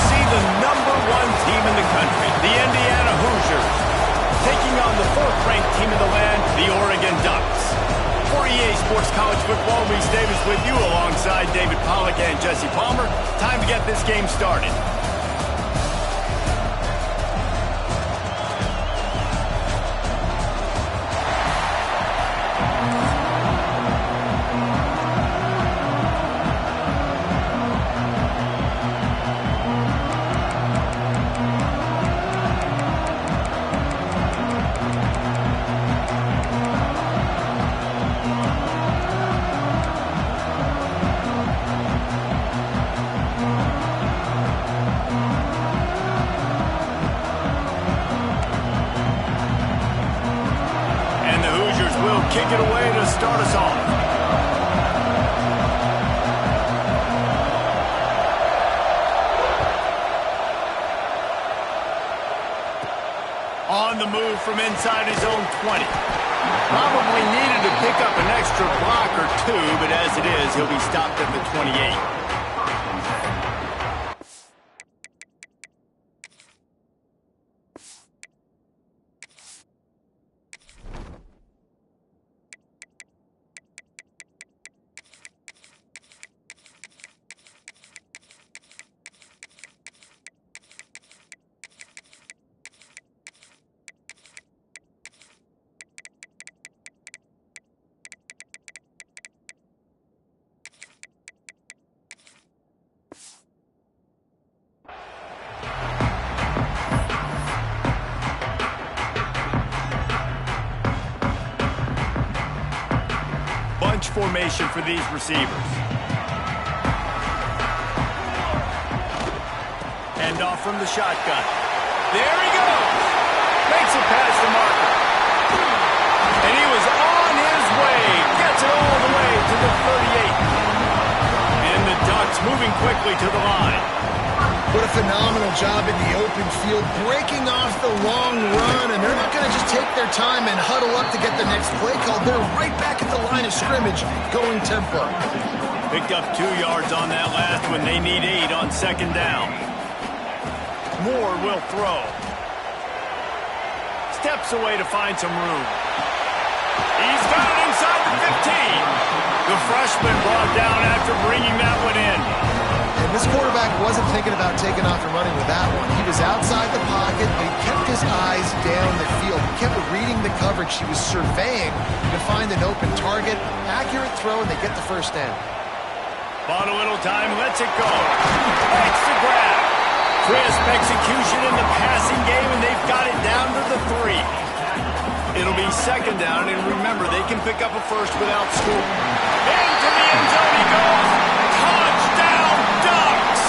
see the #1 team in the country, the Indiana Hoosiers, taking on the 4th-ranked team in the land, the Oregon Ducks. For EA Sports College Football, Reese Davis with you alongside David Pollack and Jesse Palmer. Time to get this game started. Kick it away to start us off. On the move from inside his own 20. Probably needed to pick up an extra block or two, but as it is, he'll be stopped at the 28. Formation for these receivers. Hand off from the shotgun. There he goes. Makes it past the marker. And he was on his way. Gets it all the way to the 38. And the Ducks moving quickly to the line. What a phenomenal job in the open field, breaking off the long run, and they're not going to just take their time and huddle up to get the next play called. They're right back at the line of scrimmage, going tempo. Picked up 2 yards on that last one. They need 8 on 2nd down. Moore will throw. Steps away to find some room. He's got it inside the 15. The freshman brought down after bringing that one in. And this quarterback wasn't thinking about taking off and running with that one. He was outside the pocket, but he kept his eyes down the field. He kept reading the coverage. He was surveying to find an open target. Accurate throw, and they get the first down. Bought a little time, lets it go. Makes the grab. Crisp execution in the passing game, and they've got it down to the 3. It'll be 2nd down, and remember, they can pick up a first without score. Into the end zone he goes. Touchdown, Ducks!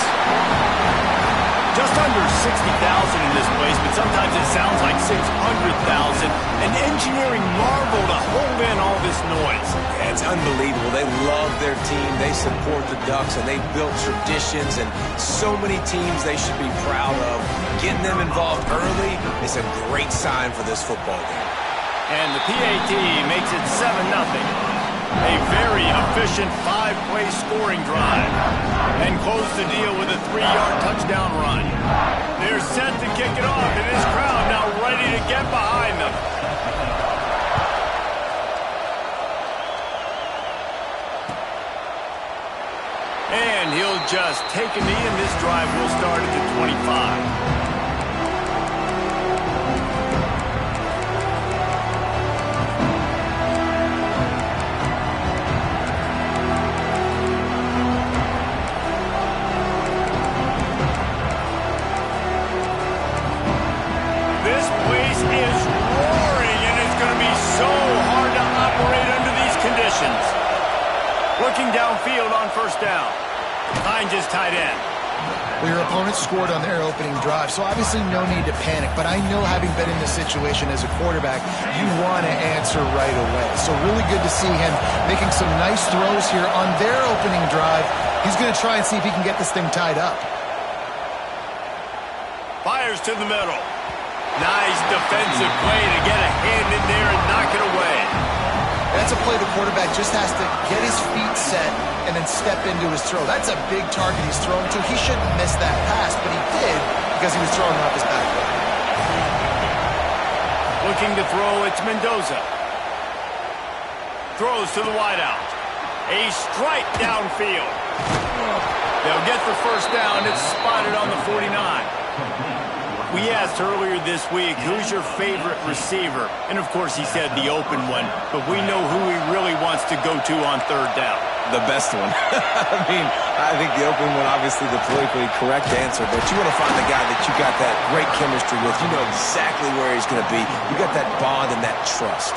Just under 60,000 in this place, but sometimes it sounds like 600,000. An engineering marvel to hold in all this noise. Yeah, it's unbelievable. They love their team. They support the Ducks, and they've built traditions and so many teams they should be proud of. Getting them involved early is a great sign for this football game. And the PAT makes it 7-0. A very efficient 5-play scoring drive. And close the deal with a 3-yard touchdown run. They're set to kick it off, and this crowd now ready to get behind them. And he'll just take a knee, and this drive will start at the 25. Looking downfield on 1st down. Finds his tight end. Well, your opponent scored on their opening drive, so obviously no need to panic. But I know, having been in this situation as a quarterback, you want to answer right away. So really good to see him making some nice throws here on their opening drive. He's going to try and see if he can get this thing tied up. Fires to the middle. Nice defensive play to get a hand in there and knock it away. That's a play the quarterback just has to get his feet set and then step into his throw. That's a big target he's throwing to. He shouldn't miss that pass, but he did because he was throwing off his back foot. Looking to throw, it's Mendoza. Throws to the wideout. A strike downfield. They'll get the first down. It's spotted on the 49. We asked earlier this week, who's your favorite receiver? And, of course, he said the open one. But we know who he really wants to go to on third down. The best one. I think the open one, obviously the politically correct answer, but you want to find the guy that you got that great chemistry with. You know exactly where he's going to be. You got that bond and that trust.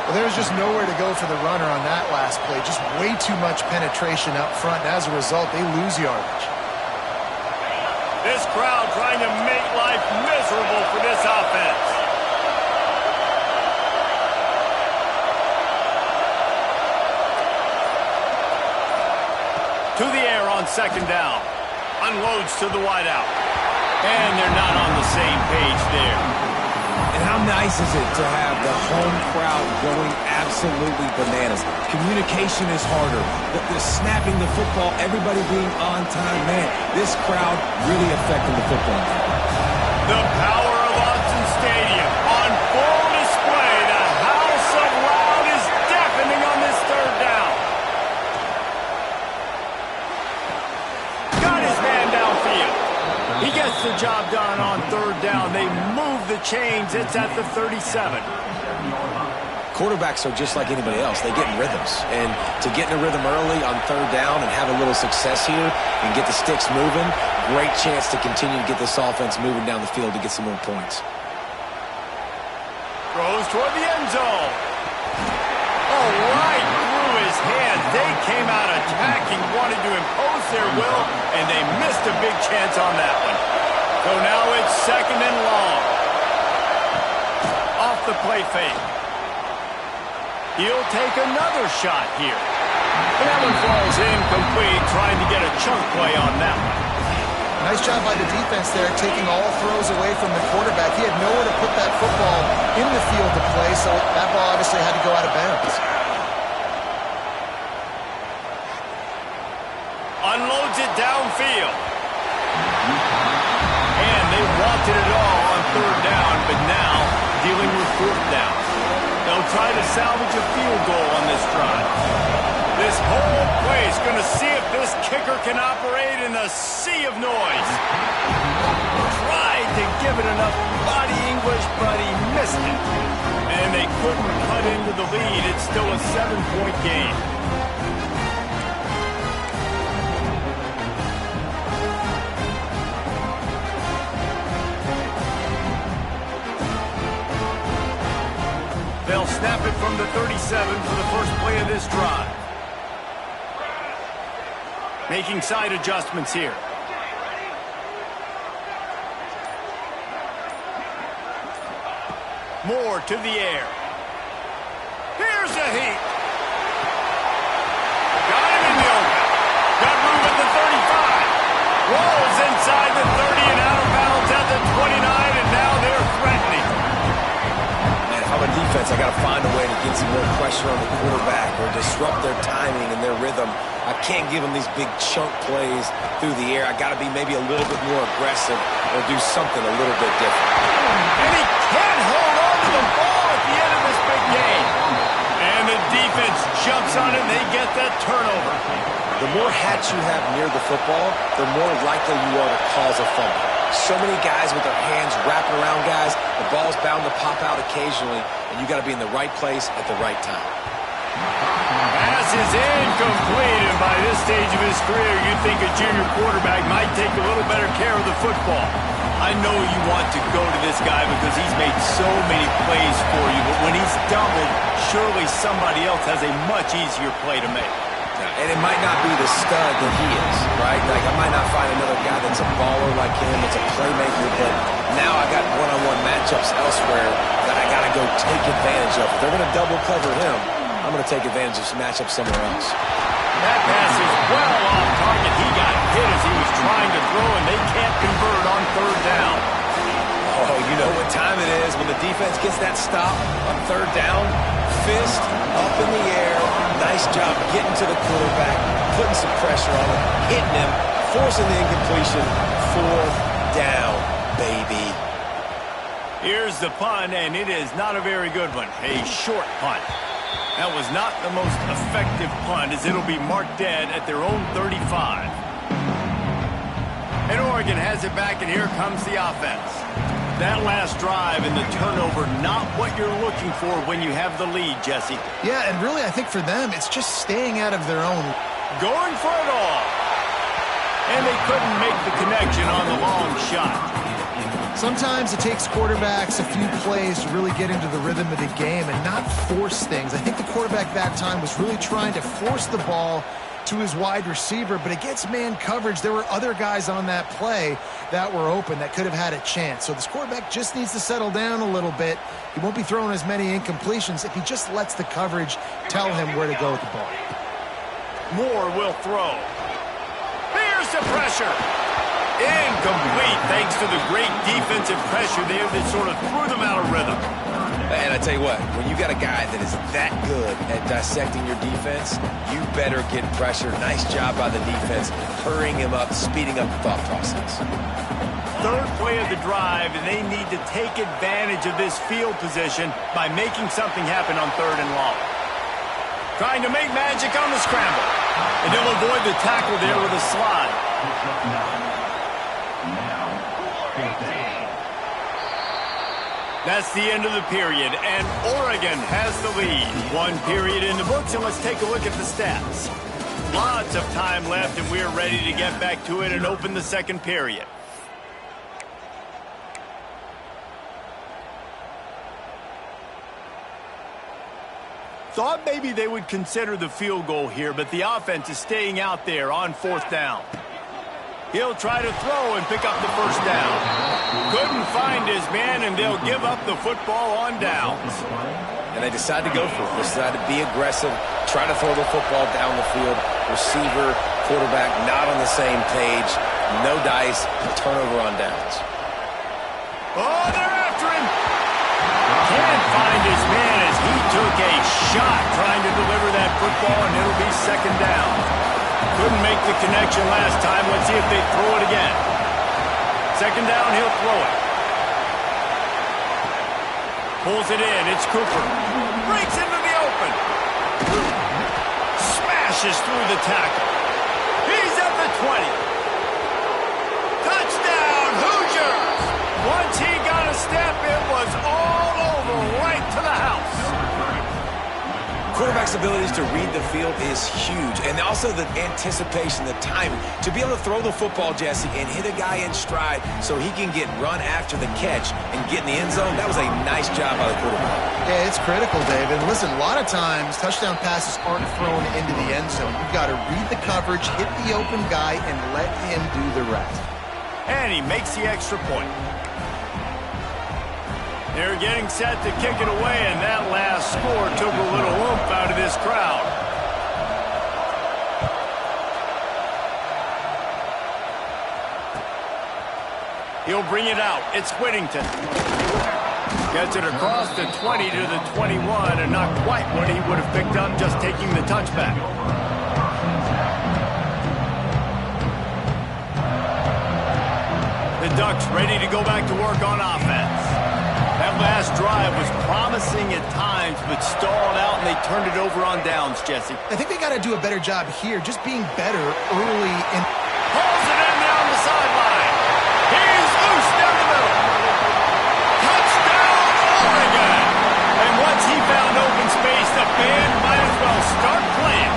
Well, there was just nowhere to go for the runner on that last play. Just way too much penetration up front, and as a result, they lose yardage. This crowd trying to make life miserable for this offense. To the air on second down. Unloads to the wideout. And they're not on the same page there. And how nice is it to have the home crowd going absolutely bananas? Communication is harder. The snapping the football, everybody being on time. Man, this crowd really affecting the football. The power of Autzen Stadium on full display. The house of loud is deafening on this third down. Got his man downfield. He gets the job done on third down. They move the chains. It's at the 37. Quarterbacks are just like anybody else. They get in rhythms. And to get in a rhythm early on third down and have a little success here and get the sticks moving, great chance to continue to get this offense moving down the field to get some more points. Throws toward the end zone. Oh, right through his hands. They came out attacking, wanted to impose their will, and they missed a big chance on that one. So now it's second and long. Off the play fake. He'll take another shot here. And that one falls incomplete, trying to get a chunk play on that one. Nice job by the defense there, taking all throws away from the quarterback. He had nowhere to put that football in the field to play, so that ball obviously had to go out of bounds. Unloads it downfield. And they wanted it all on third down, but now dealing with fourth down. They'll try to salvage a field goal on this drive. This whole play is going to see if this kicker can operate in a sea of noise. Tried to give it enough body English, but he missed it. And they couldn't cut into the lead. It's still a 7-point game. They'll snap it from the 37 for the first play of this drive. Making side adjustments here. Moore to the air. Here's a heat. Got him in the open. Got room at the 35. Rolls inside the 30 and out of bounds at the 29, and now they're threatening. I'm a defense. I got to find a way to get some more pressure on the quarterback or disrupt their timing and their rhythm. I can't give them these big chunk plays through the air. I got to be maybe a little bit more aggressive or do something a little bit different. And he can't hold on to the ball at the end of this big game. And the defense jumps on it, and they get that turnover. The more hats you have near the football, the more likely you are to cause a fumble. So many guys with their hands wrapping around guys. The ball's bound to pop out occasionally, and you got to be in the right place at the right time. Pass is incomplete, and by this stage of his career, you'd think a junior quarterback might take a little better care of the football. I know you want to go to this guy because he's made so many plays for you, but when he's doubled, surely somebody else has a much easier play to make. And it might not be the stud that he is, right? Like, I might not find another guy that's a baller like him, that's a playmaker, but now I got one-on-one matchups elsewhere that I got to go take advantage of. If they're going to double cover him, I'm going to take advantage of some matchups somewhere else. That pass is well off target. He got hit as he was trying to throw, and they can't convert on third down. Oh, you know what time it is when the defense gets that stop on third down? fist up in the air. Nice job getting to the quarterback, putting some pressure on him, hitting him, forcing the incompletion. 4th down, baby. Here's the punt, and it is not a very good one. A short punt. That was not the most effective punt, as it'll be marked dead at their own 35. And Oregon has it back, and here comes the offense. That last drive and the turnover, not what you're looking for when you have the lead, Jesse. Yeah, and really, I think for them, it's just staying out of their own. Going for it all. And they couldn't make the connection on the long shot. Sometimes it takes quarterbacks a few plays to really get into the rhythm of the game and not force things. I think the quarterback that time was really trying to force the ball to his wide receiver, but against man coverage, there were other guys on that play that were open that could have had a chance. So this quarterback just needs to settle down a little bit. He won't be throwing as many incompletions if he just lets the coverage tell him where to go with the ball. Moore will throw. Here's the pressure. Incomplete, thanks to the great defensive pressure there that sort of threw them out of rhythm. And I tell you what, when you got a guy that is that good at dissecting your defense, you better get pressure. Nice job by the defense, hurrying him up, speeding up the thought process. 3rd play of the drive, and they need to take advantage of this field position by making something happen on 3rd and long. Trying to make magic on the scramble. And they'll avoid the tackle there with a slide. That's the end of the period, and Oregon has the lead. 1 period in the books, and let's take a look at the stats. Lots of time left, and we're ready to get back to it and open the 2nd period. Thought maybe they would consider the field goal here, but the offense is staying out there on 4th down. He'll try to throw and pick up the 1st down. Couldn't find his man, and they'll give up the football on downs. And they decide to go for it. They decide to be aggressive, try to throw the football down the field. Receiver, quarterback, not on the same page. No dice, turnover on downs. Oh, they're after him. Can't find his man as he took a shot trying to deliver that football, and it'll be 2nd down. Couldn't make the connection last time. Let's see if they throw it again. 2nd down, he'll throw it. Pulls it in. It's Cooper. Breaks into the open. Smashes through the tackle. He's at the 20. Touchdown, Hoosiers! Once he got a step, it was all over, right to the house. Quarterback's abilities to read the field is huge, and also the anticipation, the timing. To be able to throw the football, Jesse, and hit a guy in stride so he can get run after the catch and get in the end zone, that was a nice job by the quarterback. Yeah, it's critical, David. Listen, a lot of times touchdown passes aren't thrown into the end zone. You've got to read the coverage, hit the open guy, and let him do the rest. And he makes the extra point. They're getting set to kick it away, and that last score took a little oomph out of this crowd. He'll bring it out. It's Whittington. Gets it across the 20 to the 21, and not quite what he would have picked up just taking the touchback. The Ducks ready to go back to work on offense. That last drive was promising at times, but stalled out, and they turned it over on downs, Jesse. I think they got to do a better job here, just being better early in. Pulls it in down the sideline. He's loose down the middle. Touchdown, Oregon! And once he found open space, the band might as well start playing.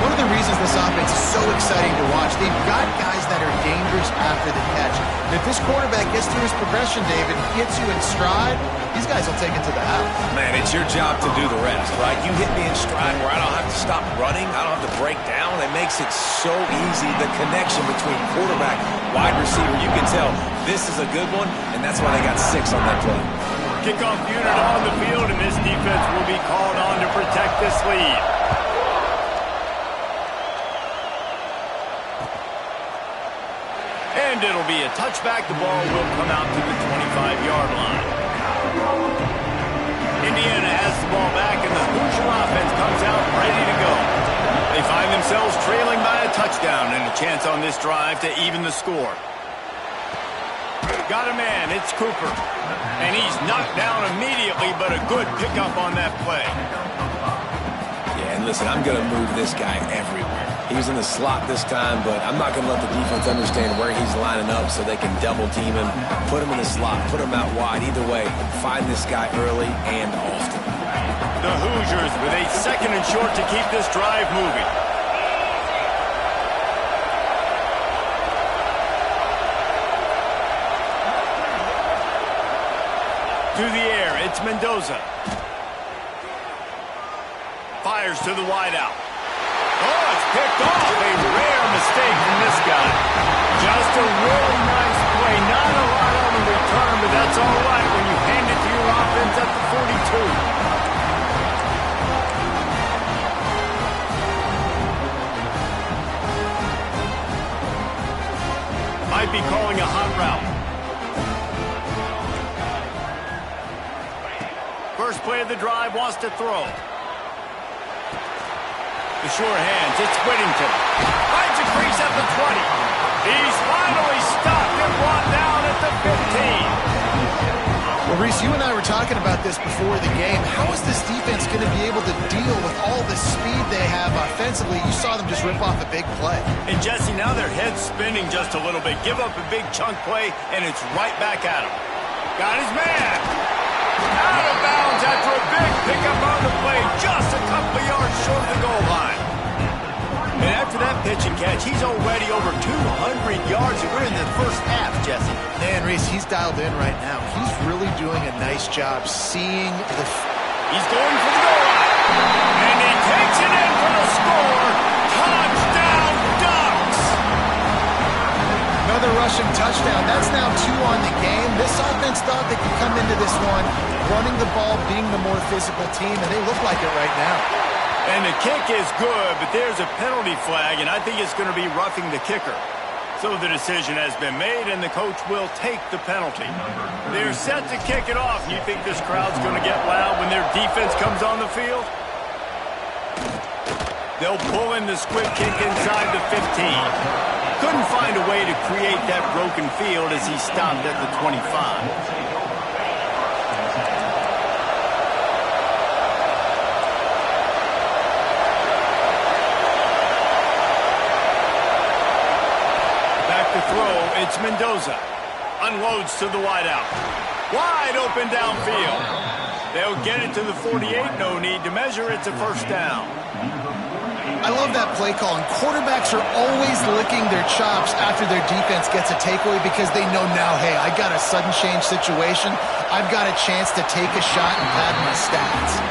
One of the reasons this offense is so exciting to watch, they've got guys that are dangerous after the catch. And if this quarterback gets through his progression, David, gets you in stride, these guys will take it to the house. Man, it's your job to do the rest, right? You hit me in stride where I don't have to stop running. I don't have to break down. It makes it so easy. The connection between quarterback, wide receiver, you can tell this is a good one, and that's why they got 6 on that play. Kickoff unit on the field, and this defense will be called on to protect this lead. And it'll be a touchback. The ball will come out to the 25-yard line. And Indiana has the ball back, and the Hoosier offense comes out ready to go. They find themselves trailing by a touchdown and a chance on this drive to even the score. Got a man, it's Cooper. And he's knocked down immediately, but a good pickup on that play. Yeah, and listen, I'm going to move this guy everywhere. He was in the slot this time, but I'm not going to let the defense understand where he's lining up so they can double team him, put him in the slot, put him out wide. Either way, find this guy early and often. The Hoosiers with a 2nd and short to keep this drive moving. To the air, it's Mendoza. Fires to the wideout. Oh, it's picked off. A rare mistake from this guy. Just a really nice play. Not a lot on the return, but that's all right when you hand it to your offense at the 42. Might be calling a hot route. First play of the drive, wants to throw. The sure hands, it's Whittington. Finds a crease at the 20. He's finally stopped and brought down at the 15. Well, Reese, you and I were talking about this before the game. How is this defense going to be able to deal with all the speed they have offensively? You saw them just rip off a big play. And Jesse, now their head's spinning just a little bit. Give up a big chunk play, and it's right back at him. Got his man. Out of bounds after a big pickup on the play, just a couple of yards short of the goal line. And after that pitch and catch, he's already over 200 yards, and we're in the first half, Jesse. Man, Reese, he's dialed in right now. He's really doing a nice job seeing the... He's going for the goal line. And he takes it in for the score. Touchdown, Ducks! Another rushing touchdown. That's now 2 on the game. This offense thought they could come into this one running the ball, being the more physical team, and they look like it right now. And the kick is good, but there's a penalty flag, and I think it's going to be roughing the kicker. So the decision has been made, and the coach will take the penalty. They're set to kick it off. You think this crowd's going to get loud when their defense comes on the field? They'll pull in the squib kick inside the 15. Couldn't find a way to create that broken field as he stopped at the 25. Throw, it's Mendoza. Unloads to the wideout. Wide open downfield. They'll get it to the 48. No need to measure. It's a first down. I love that play call, and quarterbacks are always licking their chops after their defense gets a takeaway because they know now, hey, I got a sudden change situation. I've got a chance to take a shot and pad my stats.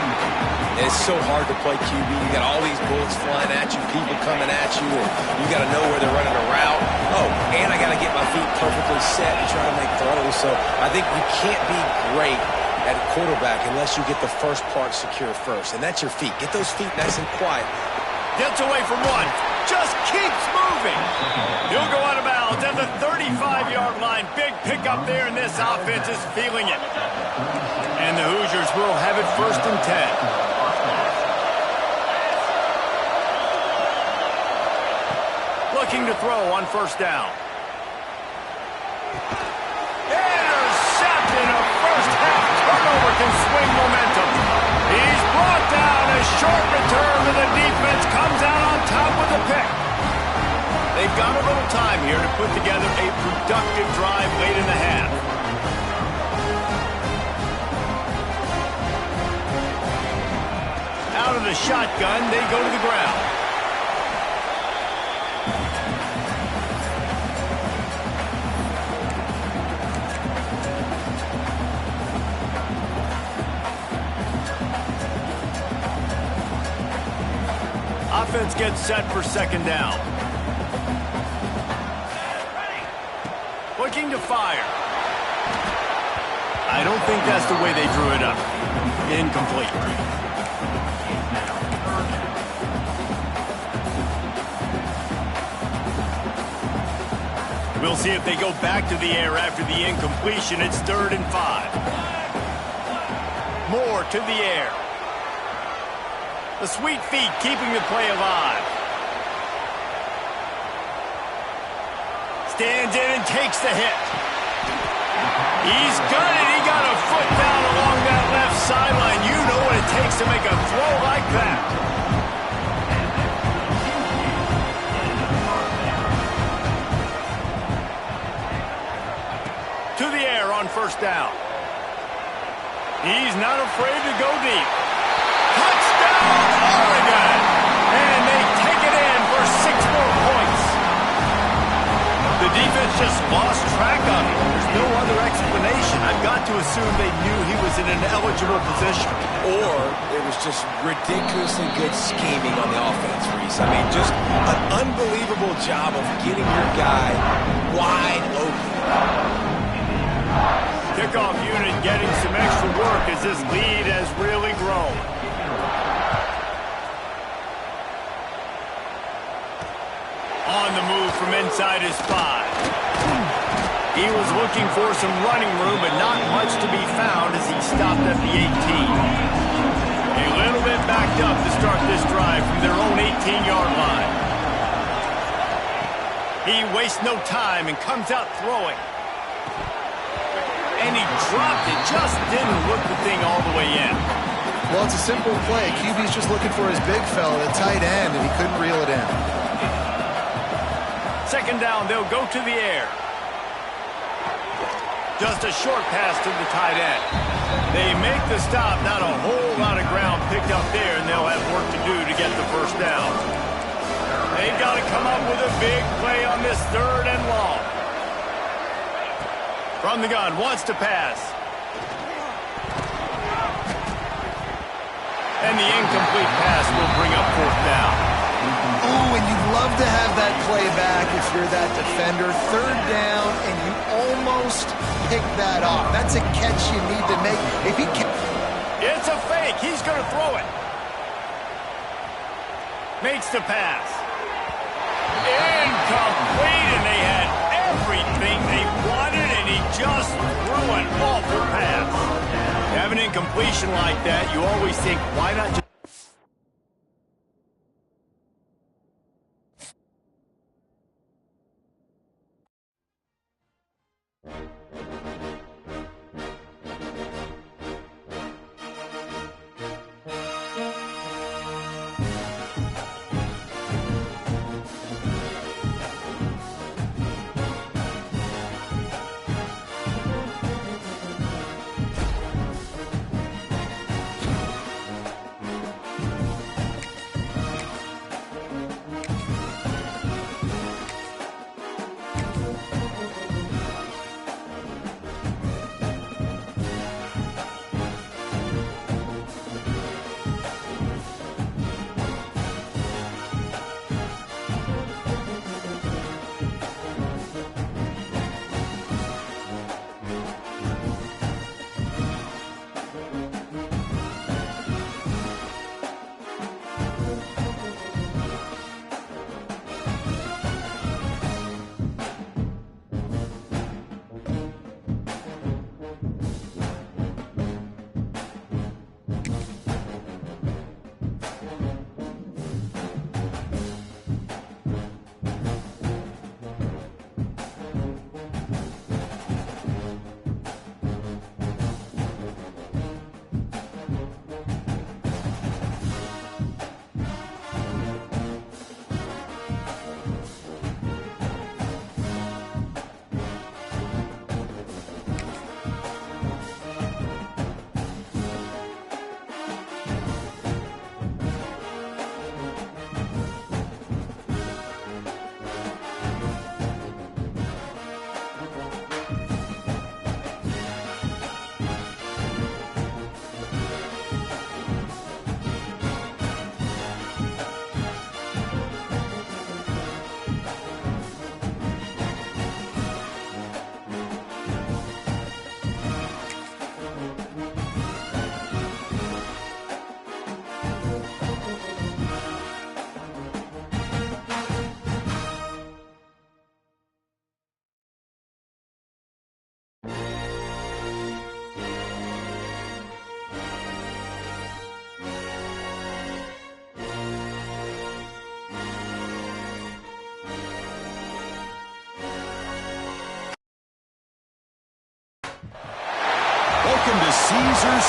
It's so hard to play QB. You got all these bullets flying at you, people coming at you, and you got to know where they're running a route. Oh, and I got to get my feet perfectly set and try to make throws. So I think you can't be great at quarterback unless you get the first part secure first, and that's your feet. Get those feet nice and quiet. Gets away from one. Just keeps moving. He'll go out of bounds at the 35-yard line. Big pickup there, and this offense is feeling it. And the Hoosiers will have it 1st and 10. Looking to throw on first down. Intercepted. A first half turnover can swing momentum. He's brought down. A short return, and the defense comes out on top with a pick. They've got a little time here to put together a productive drive late in the half. Out of the shotgun, they go to the ground. Offense gets set for 2nd down. Looking to fire. I don't think that's the way they drew it up. Incomplete. We'll see if they go back to the air after the incompletion. It's 3rd and 5. more to the air. The sweet feet keeping the play alive. Stands in and takes the hit. He's got it. He got a foot down along that left sideline. You know what it takes to make a throw like that. To the air on first down. He's not afraid to go deep. Touchdown, Oregon! And they take it in for 6 more points. The defense just lost track of him. There's no other explanation. I've got to assume they knew he was in an eligible position. Or it was just ridiculously good scheming on the offense, Reese. I mean, just an unbelievable job of getting your guy wide open. Kickoff unit getting some extra work as this lead has really grown. On the move from inside his 5. He was looking for some running room, but not much to be found as he stopped at the 18. A little bit backed up to start this drive from their own 18-yard line. He wastes no time and comes out throwing. And he dropped it, just didn't look the thing all the way in. Well, it's a simple play. QB's just looking for his big fella, the tight end, and he couldn't reel it in. Second down, they'll go to the air. Just a short pass to the tight end. They make the stop, not a whole lot of ground picked up there, and they'll have work to do to get the first down. They've got to come up with a big play on this 3rd and long. From the gun, wants to pass. And the incomplete pass will bring up 4th down. Ooh, and you'd love to have that play back if you're that defender. 3rd down, and you almost pick that off. That's a catch you need to make. If he can... It's a fake. He's going to throw it. Makes the pass. Incomplete, and they had everything they wanted, and he just threw an awful pass. You have an incompletion like that, you always think, why not just...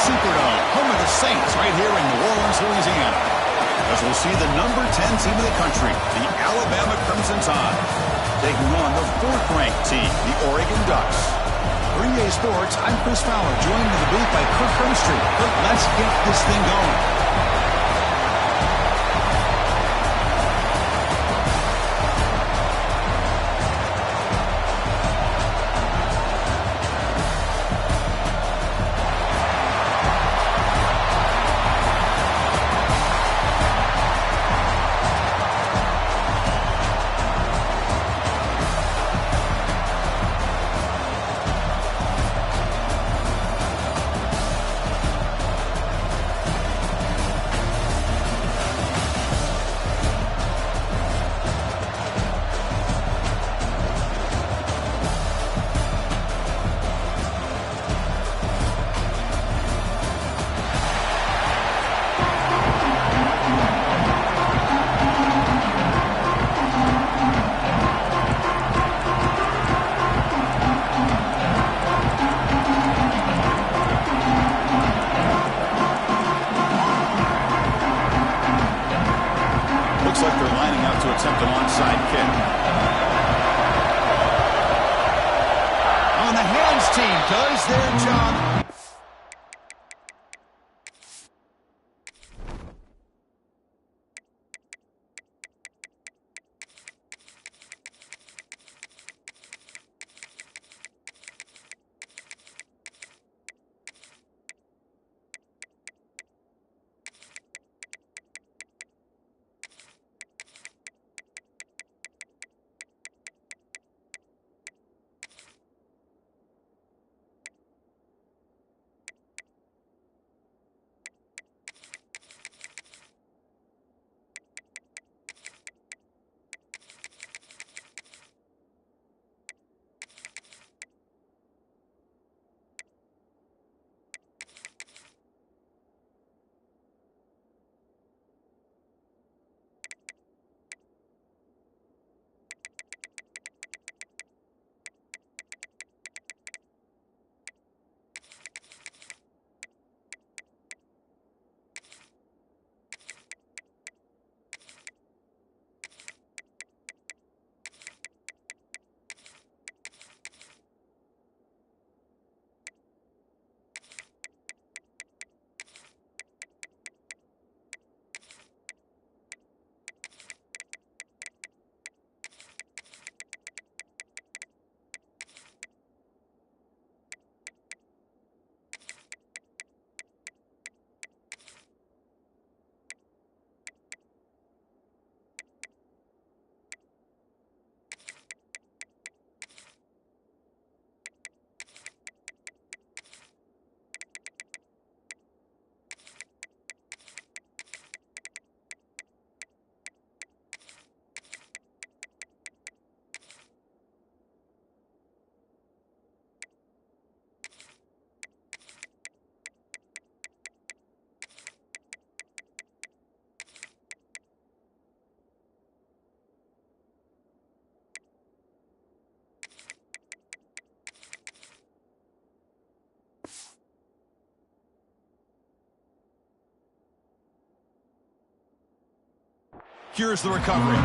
Superdome, home of the Saints, right here in New Orleans, Louisiana. As we'll see the number 10 team in the country, the Alabama Crimson Tide, taking on the 4th-ranked team, the Oregon Ducks. For EA Sports, I'm Chris Fowler, joined in the booth by Kirk Herbstreit. Kirk, let's get this thing going. Looks like they're lining up to attempt an onside kick. On the hands team does their job. Here's the recovery.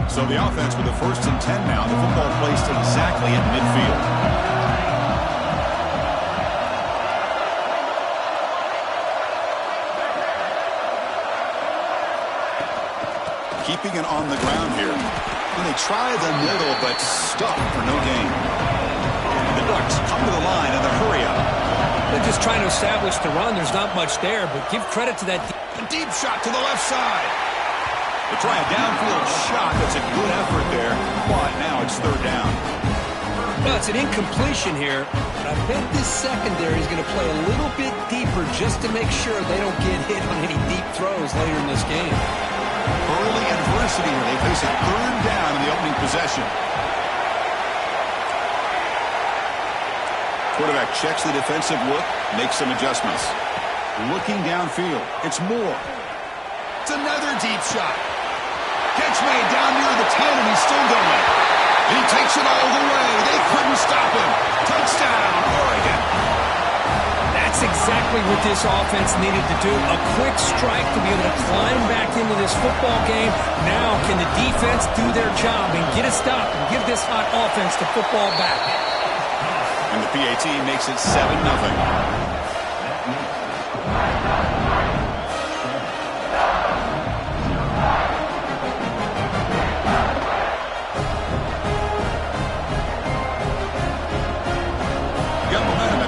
So the offense with the 1st and 10 now. The football placed exactly at midfield. Keeping it on the ground here. And they try the middle, but stop for no gain. The Ducks come to the line in the hurry up. They're just trying to establish the run. There's not much there, but give credit to that. A deep shot to the left side. They try a downfield shot. That's a good effort there. But now it's 3rd down. No, it's an incompletion here. But I bet this secondary is going to play a little bit deeper just to make sure they don't get hit on any deep throws later in this game. Early adversity here. They face a 3rd down in the opening possession. Quarterback checks the defensive look, makes some adjustments. Looking downfield. It's Moore. It's another deep shot. Catch made down near the 10, and he's still going. He takes it all the way. They couldn't stop him. Touchdown, Oregon. That's exactly what this offense needed to do. A quick strike to be able to climb back into this football game. Now can the defense do their job and get a stop and give this hot offense the football back? And the PAT makes it 7-0.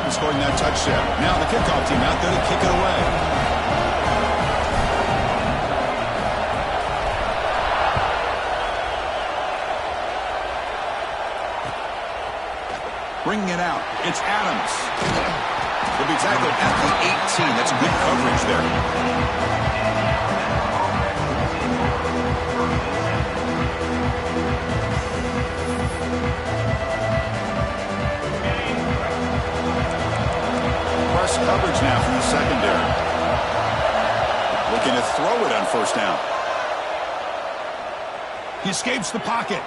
Scoring that touchdown. Now the kickoff team out there to kick it away. Bringing it out. It's Adams. He'll be tackled at the 18. That's good coverage there. Coverage now from the secondary. Looking to throw it on first down. He escapes the pocket.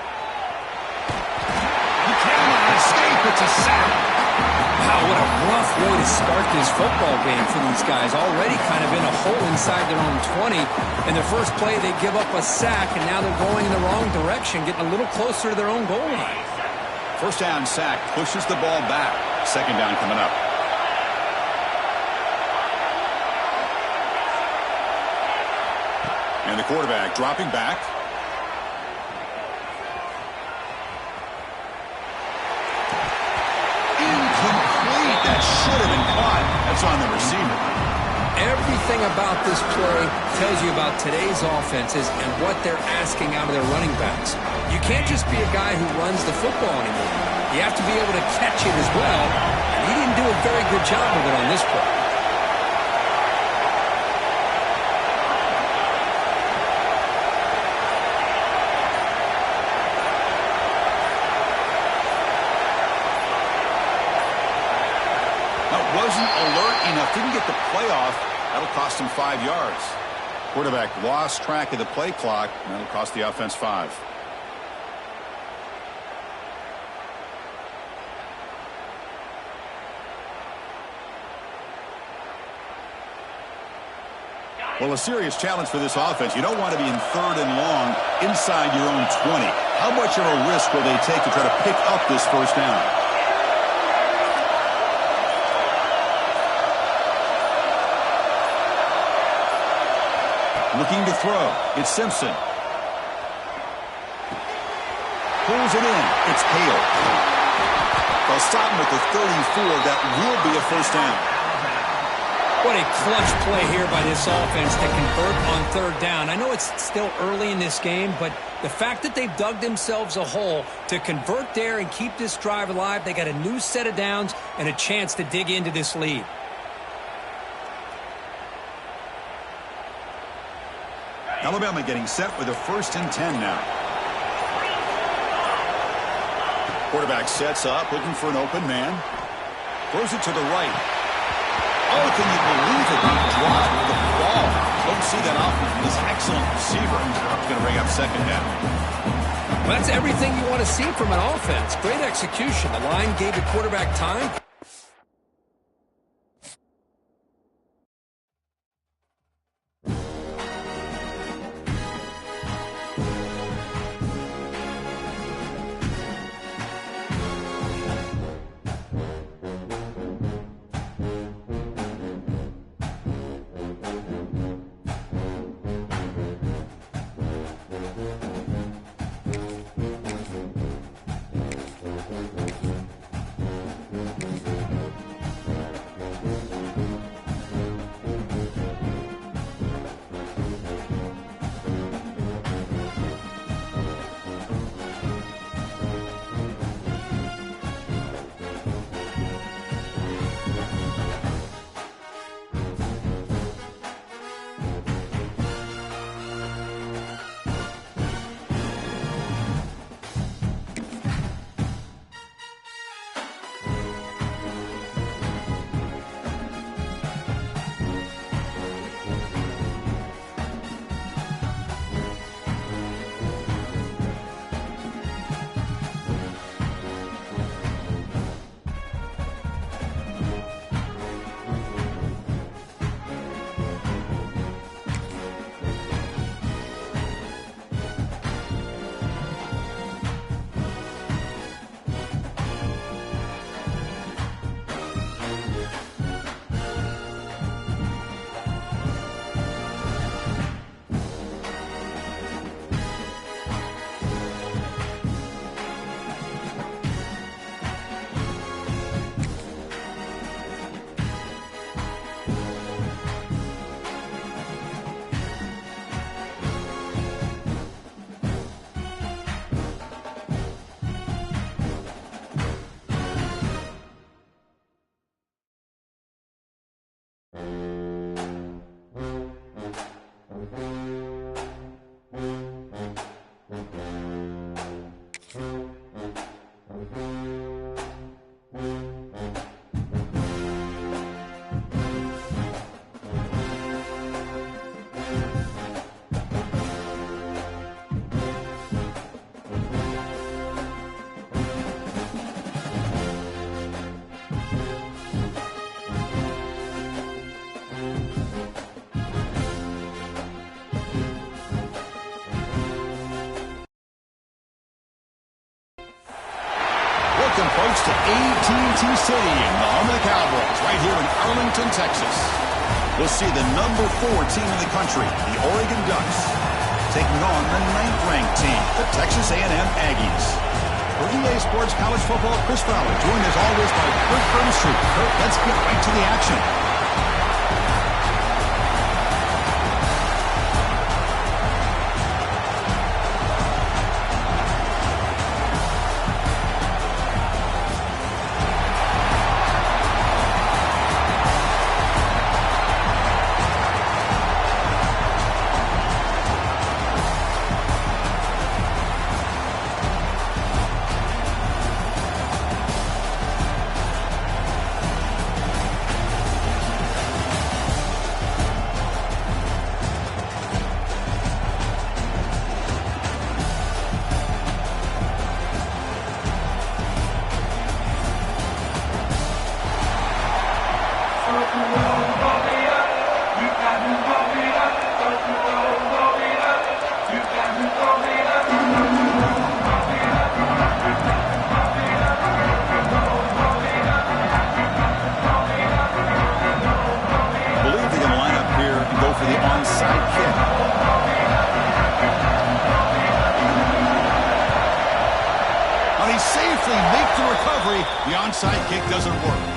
He cannot escape. It's a sack. Wow, what a rough way to start this football game for these guys. Already kind of in a hole inside their own 20. In their first play, they give up a sack, and now they're going in the wrong direction, getting a little closer to their own goal line. First down sack pushes the ball back. Second down coming up. And the quarterback dropping back. Incomplete. That should have been caught. That's on the receiver. Everything about this play tells you about today's offenses and what they're asking out of their running backs. You can't just be a guy who runs the football anymore. You have to be able to catch it as well. And he didn't do a very good job of it on this play. Wasn't alert enough. Didn't get the play off. That'll cost him 5 yards. Quarterback lost track of the play clock. That'll cost the offense 5. Well, a serious challenge for this offense. You don't want to be in third and long inside your own 20. How much of a risk will they take to try to pick up this first down? Looking to throw. It's Simpson. Pulls it in. It's Hale. They'll stop him at the 34. That will be a first down. What a clutch play here by this offense to convert on third down. I know it's still early in this game, but the fact that they've dug themselves a hole to convert there and keep this drive alive, they got a new set of downs and a chance to dig into this lead. Alabama getting set with a 1st and 10 now. Quarterback sets up, looking for an open man. Throws it to the right. Oh, can you believe it? He dropped the ball. Don't see that often from this excellent receiver. He's going to bring up second down. Well, that's everything you want to see from an offense. Great execution. The line gave the quarterback time. Welcome, folks, to AT&T Stadium, the home of the Cowboys, right here in Arlington, Texas. We'll see the number 4 team in the country, the Oregon Ducks, taking on the 9th-ranked team, the Texas A&M Aggies. For EA Sports College Football, Chris Fowler, joined as always by Kurt Burnstreet. Kurt, let's get right to the action. The onside kick doesn't work.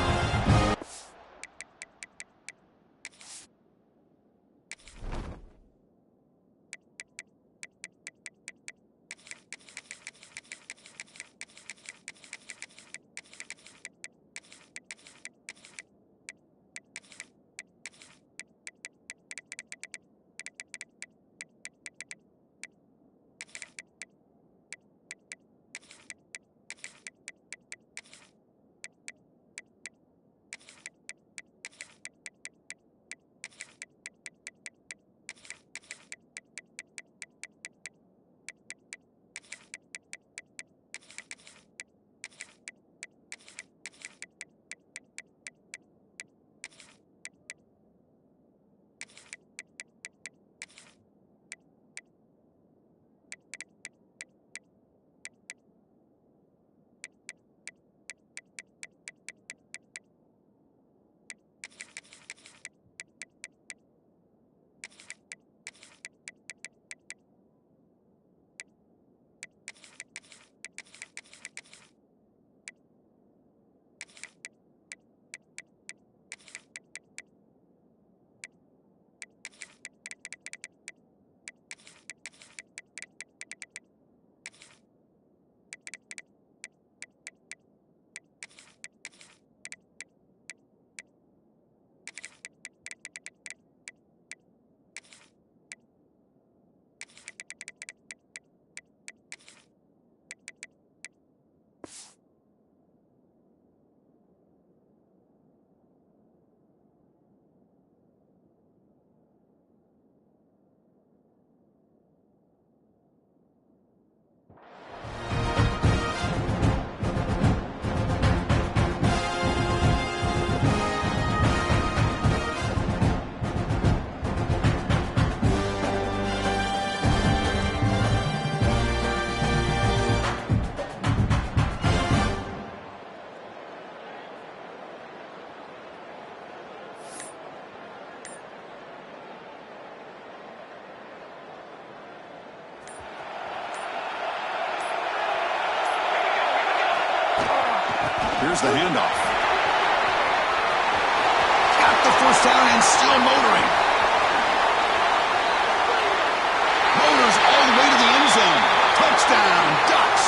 Here's the handoff. Got the first down and still motoring. Motors all the way to the end zone. Touchdown, Ducks.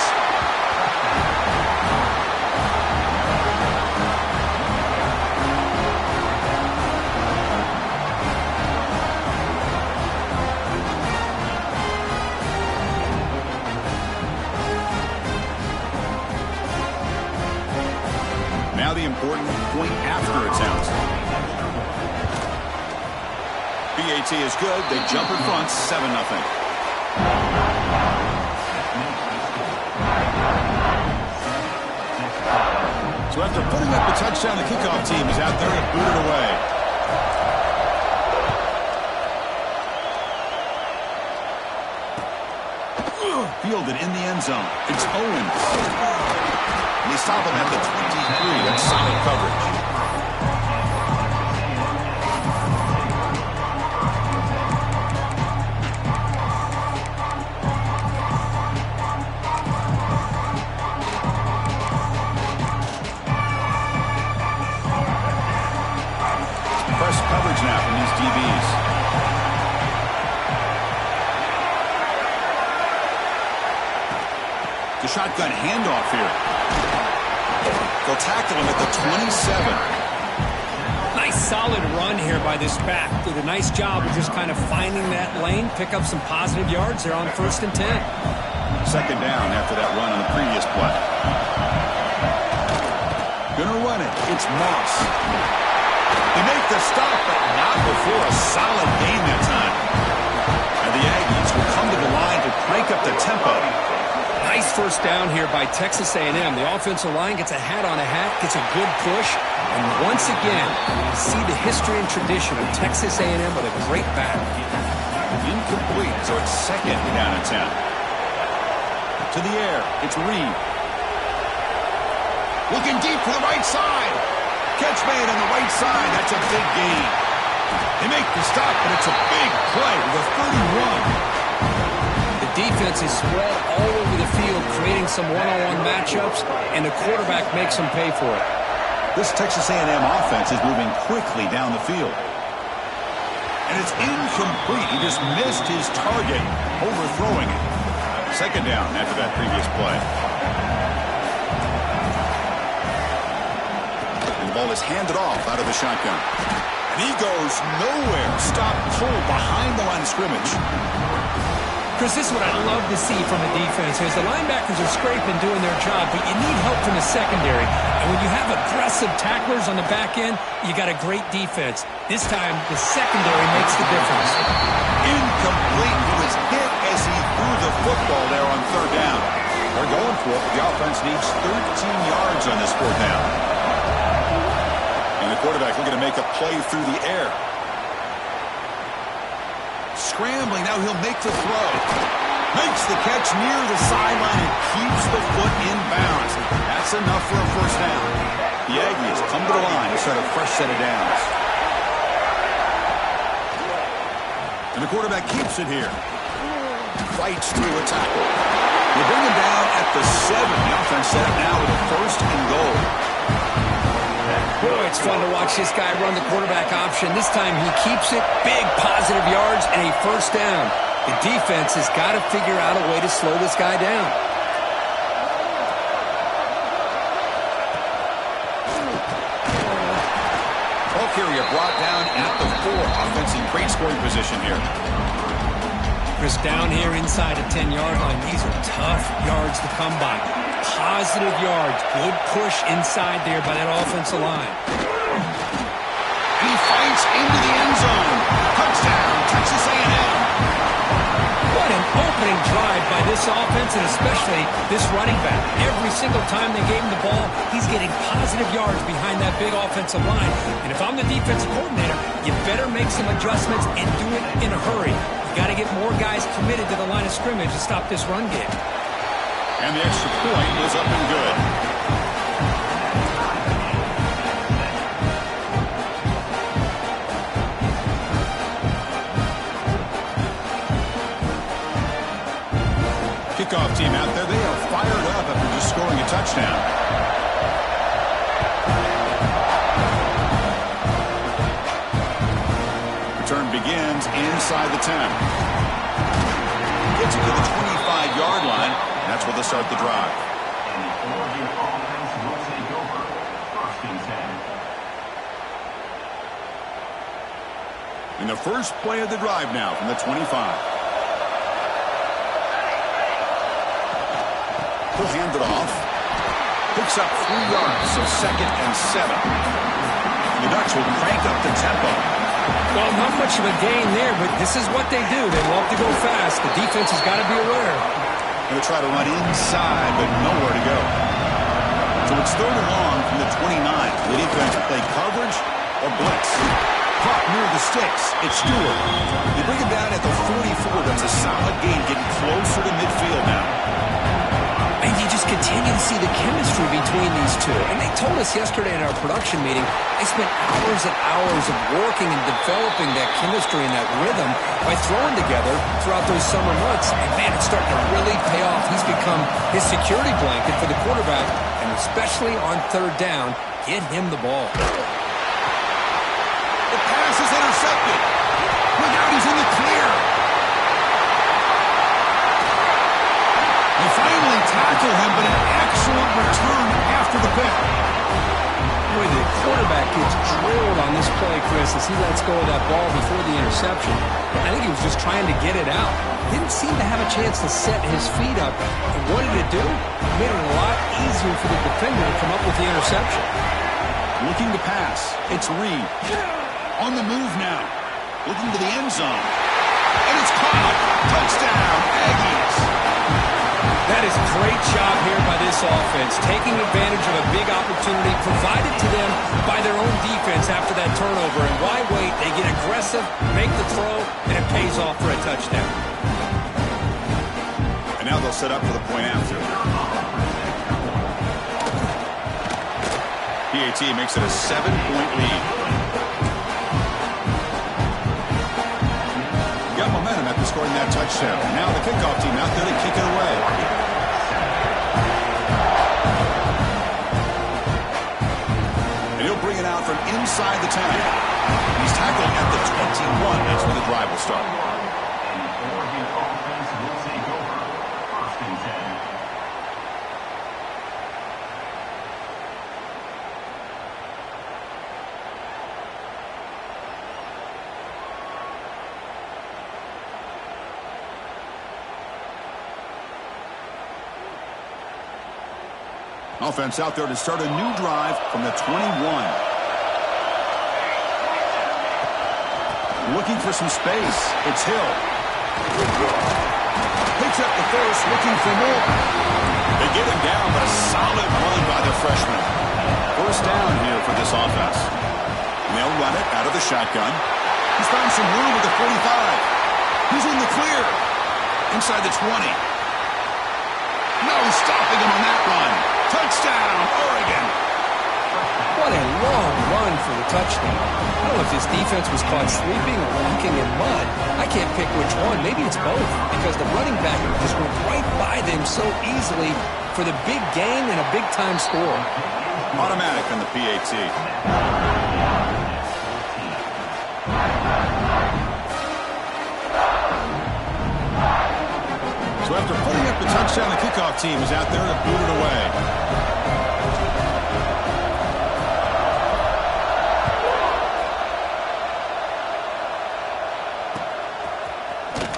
the important point after attempt. BAT is good. They jump in front, 7-0. So after putting up the touchdown, the kickoff team is out there to boot it away. Fielded in the end zone. It's Owens. And they stop him at the 23. That's solid coverage. Press coverage now from these DBs. The shotgun handoff here. They'll tackle him at the 27. Nice solid run here by this back. Did a nice job of just kind of finding that lane, pick up some positive yards there on 1st and 10. Second down after that run on the previous play. Gonna run it. It's Moss. They make the stop, but not before a solid gain that time. And the Aggies will come to the line to crank up the tempo. Nice first down here by Texas A&M. The offensive line gets a hat on a hat, gets a good push, and once again, you see the history and tradition of Texas A&M with a great back. Incomplete, so it's second down and 10. To the air, it's Reed. Looking deep for the right side. Catch made on the right side. That's a big gain. They make the stop, but it's a big play with a 31. The defense is spread all over the field, creating some one-on-one matchups, and the quarterback makes them pay for it. This Texas A&M offense is moving quickly down the field. And it's incomplete. He just missed his target, overthrowing it. Second down after that previous play. And the ball is handed off out of the shotgun. And he goes nowhere. Stop pull behind the line of scrimmage. Chris, this is what I love to see from the defense. Is the linebackers are scraping, doing their job, but you need help from the secondary. And when you have aggressive tacklers on the back end, you got a great defense. This time, the secondary makes the difference. Incomplete. He was hit as he threw the football there on third down. They're going for it, but the offense needs 13 yards on this fourth down. And the quarterback looking to make a play through the air. Scrambling, now he'll make the throw. Makes the catch near the sideline and keeps the foot in bounds. That's enough for a first down. The Aggies come to the line to start a fresh set of downs. And the quarterback keeps it here. Fights through a tackle. They bring him down at the 7. The offense set up now with a 1st and goal. Boy, it's fun to watch this guy run the quarterback option. This time he keeps it, big positive yards, and a first down. The defense has got to figure out a way to slow this guy down. Ball carrier brought down at the 4. Offense in great scoring position here. Chris, down here inside the 10-yard line. These are tough yards to come by. Positive yards. Good push inside there by that offensive line. And he fights into the end zone. Touchdown, Texas A&M. What an opening drive by this offense, and especially this running back. Every single time they gave him the ball, he's getting positive yards behind that big offensive line. And if I'm the defensive coordinator, you better make some adjustments and do it in a hurry. You got to get more guys committed to the line of scrimmage to stop this run game. And the extra point is up and good. Kickoff team out there, they are fired up after just scoring a touchdown. Return begins inside the 10. Gets it to the 25-yard line. And that's where they'll start the drive. In the first play of the drive now from the 25. He'll hand it off. Picks up 3 yards, so 2nd and 7. The Ducks will crank up the tempo. Well, not much of a gain there, but this is what they do. They love to go fast. The defense has got to be aware. Going to try to run inside, but nowhere to go. So it's 3rd and long from the 29. The defense will play coverage or blitz. Caught near the sticks. It's Stewart. They bring him down at the 44. That's a solid gain, getting closer to midfield now. And you just continue to see the chemistry between these two. And they told us yesterday in our production meeting, they spent hours and hours of working and developing that chemistry and that rhythm by throwing together throughout those summer months. And man, it's starting to really pay off. He's become his security blanket for the quarterback, and especially on 3rd down, get him the ball. The pass is intercepted. Look out, he's in the clear. They finally tackle him, but an excellent return after the pick. Boy, the quarterback gets drilled on this play, Chris, as he lets go of that ball before the interception. I think he was just trying to get it out. Didn't seem to have a chance to set his feet up. And what did it do? It made it a lot easier for the defender to come up with the interception. Looking to pass. It's Reed. On the move now. Looking to the end zone. And it's caught. Touchdown, Aggies. That is a great job here by this offense, taking advantage of a big opportunity provided to them by their own defense after that turnover. And why wait? They get aggressive, make the throw, and it pays off for a touchdown. And now they'll set up for the point after. PAT makes it a 7-point lead. Got momentum after scoring that touchdown. Now the kickoff team out there to kick it away. And he'll bring it out from inside the 10. He's tackled at the 21. That's where the drive will start. Offense out there to start a new drive from the 21. Looking for some space. It's Hill. Picks up the first, looking for more. They get him down, but a solid run by the freshman. First down here for this offense. And they'll run it out of the shotgun. He's found some room with the 45. He's in the clear. Inside the 20. No stopping him on that run. Touchdown, Oregon. What a long run for the touchdown. I don't know if his defense was caught sleeping or walking in mud. I can't pick which one. Maybe it's both, because the running back just went right by them so easily for the big gain and a big-time score. Automatic on the PAT. So after putting up the touchdown, the kickoff team is out there to boot it away.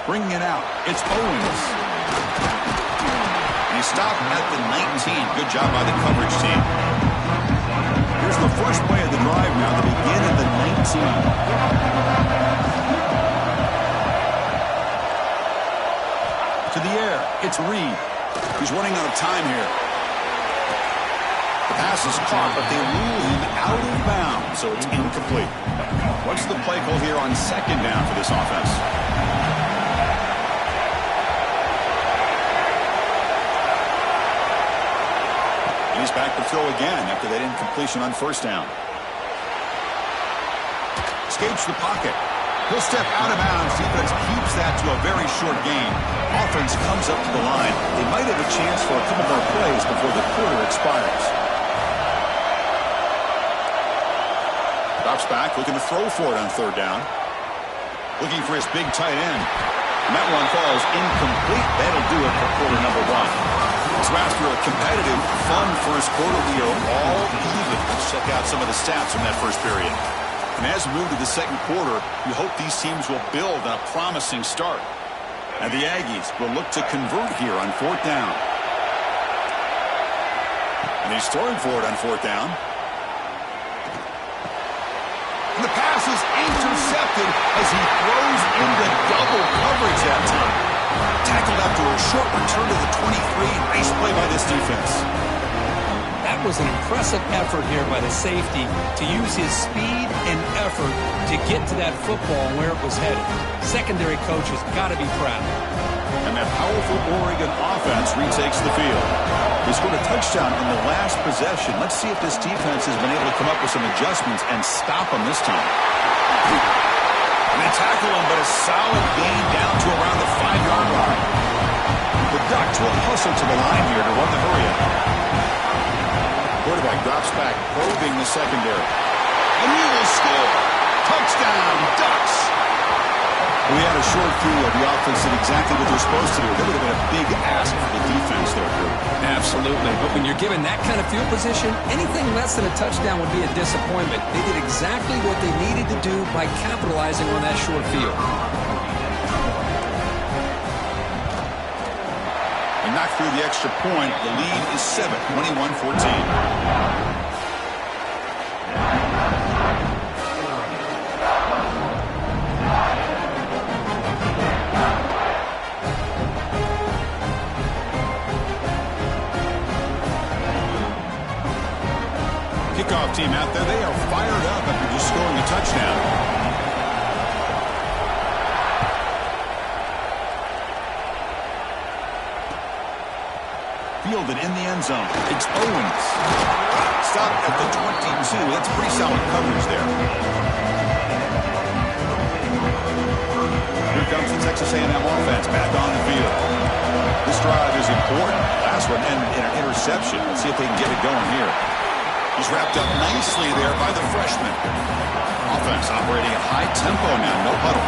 Bringing it out, it's Owens. He stopped at the 19. Good job by the coverage team. Here's the first play of the drive now to begin at the 19. To the air, it's Reed. He's running out of time here. The pass is caught, but they rule him out of bounds, so it's incomplete. What's the play call here on 2nd down for this offense? And he's back to throw again after that incompletion on 1st down. Escapes the pocket. He'll step out of bounds. Defense keeps that to a very short gain. Offense comes up to the line. They might have a chance for a couple more plays before the quarter expires. Drops back, looking to throw for it on 3rd down. Looking for his big tight end. And that one falls incomplete. That'll do it for quarter number 1. So after a competitive, fun first quarter, we are all even. Let's check out some of the stats from that first period. And as we move to the 2nd quarter, we hope these teams will build on a promising start. And the Aggies will look to convert here on 4th down. And he's throwing for it on fourth down. And the pass is intercepted as he throws into double coverage that time. Tackled after a short return to the 23. Nice play by this defense. That was an impressive effort here by the safety to use his speed and effort to get to that football and where it was headed. Secondary coach has got to be proud. And that powerful Oregon offense retakes the field. They scored a touchdown in the last possession. Let's see if this defense has been able to come up with some adjustments and stop them this time. And they tackle him, but a solid gain down to around the 5-yard line. The Ducks will hustle to the line here to run the hurry-up. Quarterback drops back, probing the secondary. And he will score. Touchdown, Ducks. We had a short view of the offense did exactly what they're supposed to do. That would have been a big ask for the defense there, Drew. Absolutely. But when you're given that kind of field position, anything less than a touchdown would be a disappointment. They did exactly what they needed to do by capitalizing on that short field. And knocked through the extra point. The lead is 7, 21-14. Kickoff team out there, they are fired up after just scoring a touchdown. Fielded in the end zone. It's Owens. Stopped at the 22. That's pretty solid coverage there. Here comes the Texas A&M offense back on the field. This drive is important. Last one ended in an interception. Let's see if they can get it going here. He's wrapped up nicely there by the freshman. Offense operating at high tempo now, no huddle.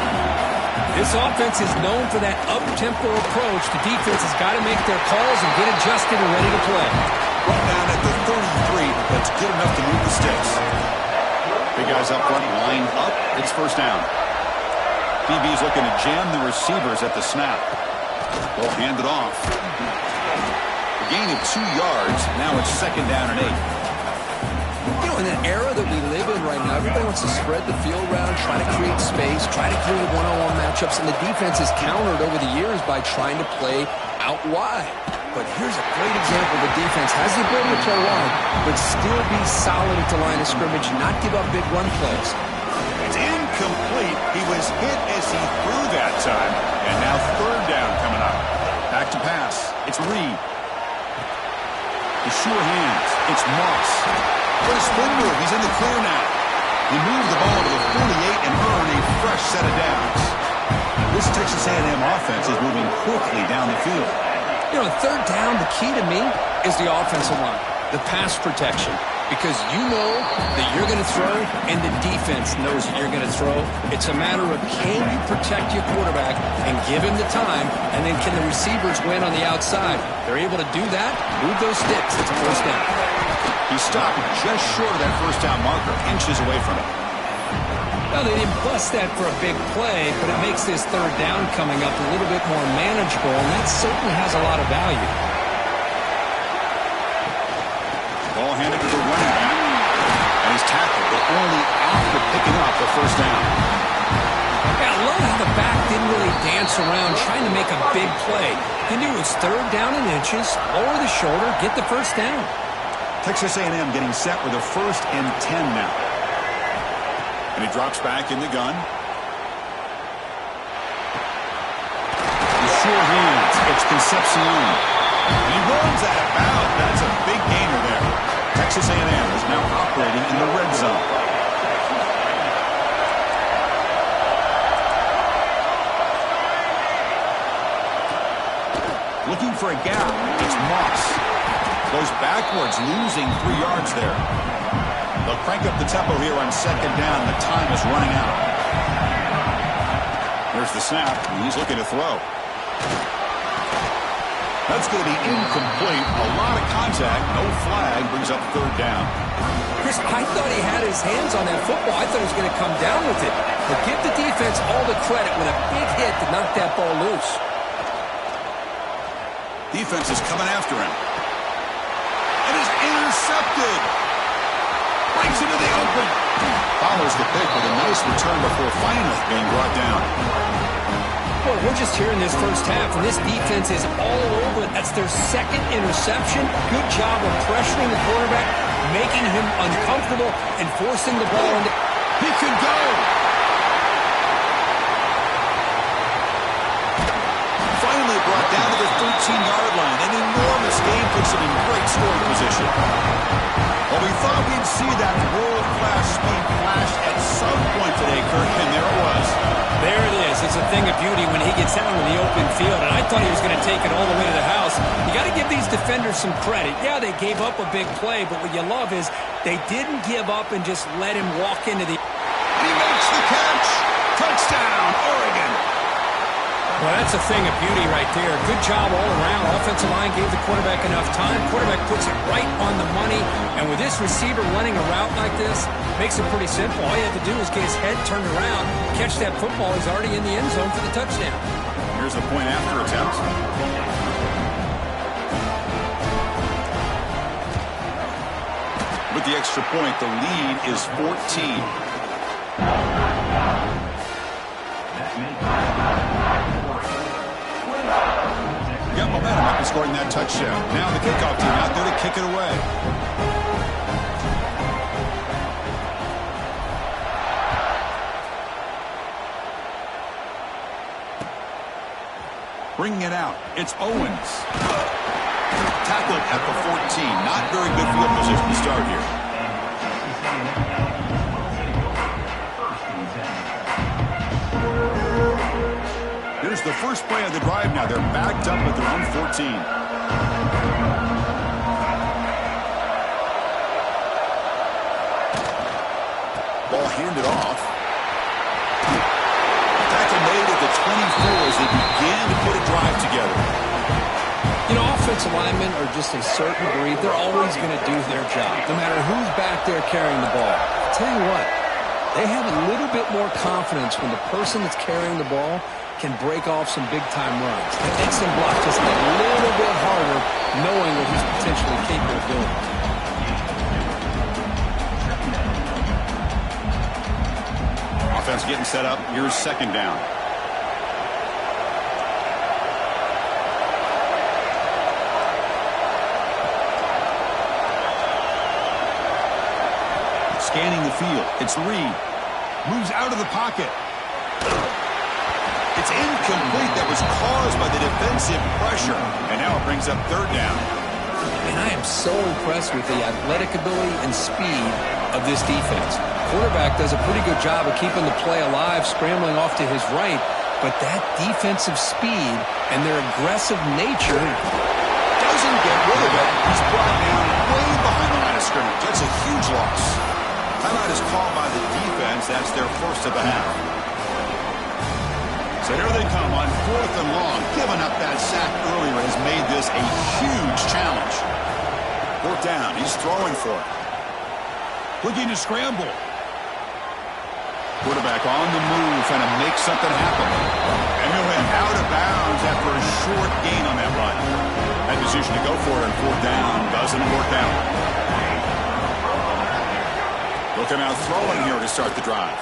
This offense is known for that up-tempo approach. The defense has got to make their calls and get adjusted and ready to play. Brought down at the 33. That's good enough to move the sticks. Big guys up front, line up. It's first down. DB's looking to jam the receivers at the snap. They'll hand it off. A gain of 2 yards. Now it's second down and 8. You know, in an era that we live in right now, everybody wants to spread the field around, try to create space, try to create one-on-one matchups, and the defense is countered over the years by trying to play out wide. But here's a great example. The defense has the ability to play wide, but still be solid at the line of scrimmage, not give up big run plays. It's incomplete. He was hit as he threw that time, and now third down coming up. Back to pass. It's Reed. The sure hands. It's Moss. What a spin move. He's in the clear now. He moved the ball to the 48 and earned a fresh set of downs. This Texas A&M offense is moving quickly down the field. You know, third down, the key to me is the offensive line, the pass protection, because you know that you're going to throw and the defense knows that you're going to throw. It's a matter of can you protect your quarterback and give him the time, and then can the receivers win on the outside? They're able to do that, move those sticks. It's a first down. He stopped just short of that first down marker, inches away from it. Well, they didn't bust that for a big play, but it makes this third down coming up a little bit more manageable, and that certainly has a lot of value. Ball handed to the running back, and he's tackled, but only after picking up the first down. Yeah, I love how the back didn't really dance around trying to make a big play. He knew it was third down in inches, lower the shoulder, get the first down. Texas A&M getting set with a 1st and 10 now. And he drops back in the gun. The sure hands. It's Concepcion. And he runs out of bounds. That's a big gainer there. Texas A&M is now operating in the red zone. Looking for a gap. It's Moss. Goes backwards, losing 3 yards there. They'll crank up the tempo here on second down. The time is running out. There's the snap, and he's looking to throw. That's going to be incomplete. A lot of contact. No flag. Brings up third down. Chris, I thought he had his hands on that football. I thought he was going to come down with it. But give the defense all the credit with a big hit to knock that ball loose. Defense is coming after him. And his Intercepted. Breaks into the open. Follows the pick with a nice return before finally being brought down. Boy, we're just here in this first half, and this defense is all over it. That's their second interception. Good job of pressuring the quarterback, making him uncomfortable, and forcing the ball into... He can go. Finally brought down to the 13-yard line. An enormous gain puts him in great scoring position. Well, we thought we'd see that world-class speed flash at some point today, Kirk, and there it was. There it is. It's a thing of beauty when he gets out in the open field, and I thought he was going to take it all the way to the house. You got to give these defenders some credit. Yeah, they gave up a big play, but what you love is they didn't give up and just let him walk into the... He makes the catch. Touchdown, Oregon. Well, that's a thing of beauty right there. Good job all around. Offensive line gave the quarterback enough time. Quarterback puts it right on the money. And with this receiver running a route like this, makes it pretty simple. All you have to do is get his head turned around, catch that football. He's already in the end zone for the touchdown. Here's the point after attempt. With the extra point, the lead is 14. Got momentum after scoring that touchdown. Now the kickoff team out there to kick it away. Bringing it out, it's Owens. Tackled at the 14. Not very good field position to start here. Here's the first play of the drive now. They're backed up at their own 14. Ball handed off. Tackle made at the 24 as they began to put a drive together. You know, offensive linemen are just a certain breed. They're always going to do their job, no matter who's back there carrying the ball. I'll tell you what, they have a little bit more confidence when the person that's carrying the ball can break off some big-time runs. That makes them block just a little bit harder, knowing what he's potentially capable of doing. Offense getting set up. Here's second down. Scanning the field. It's Reed. Moves out of the pocket. It's incomplete. That was caused by the defensive pressure. And now it brings up third down. And I am so impressed with the athletic ability and speed of this defense. Quarterback does a pretty good job of keeping the play alive, scrambling off to his right. But that defensive speed and their aggressive nature Doesn't get rid of it. He's brought down way behind the line of scrimmage. That's a huge loss. Timeout is called by the defense. That's their first of the half. So here they come on 4th and long. Giving up that sack earlier has made this a huge challenge. 4th down. He's throwing for it. Looking to scramble. Quarterback on the move, trying to make something happen. And he went out of bounds after a short gain on that run. That decision to go for it on 4th down doesn't work out. Looking out throwing here to start the drive.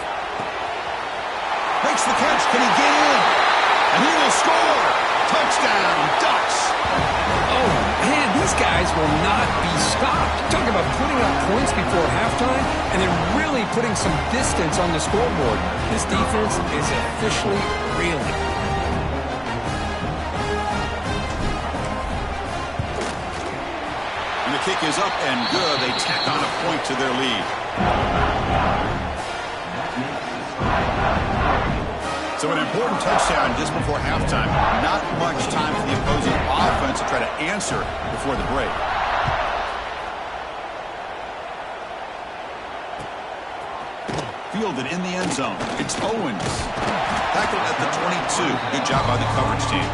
Makes the catch. Can he get in? And he will score. Touchdown, Ducks. Oh, man, these guys will not be stopped. Talking about putting up points before halftime and then really putting some distance on the scoreboard. This defense is officially reeling. And the kick is up and good. They tack on a point to their lead. So an important touchdown just before halftime. Not much time for the opposing offense to try to answer before the break. Fielded in the end zone. It's Owens. Tackled at the 22. Good job by the coverage team.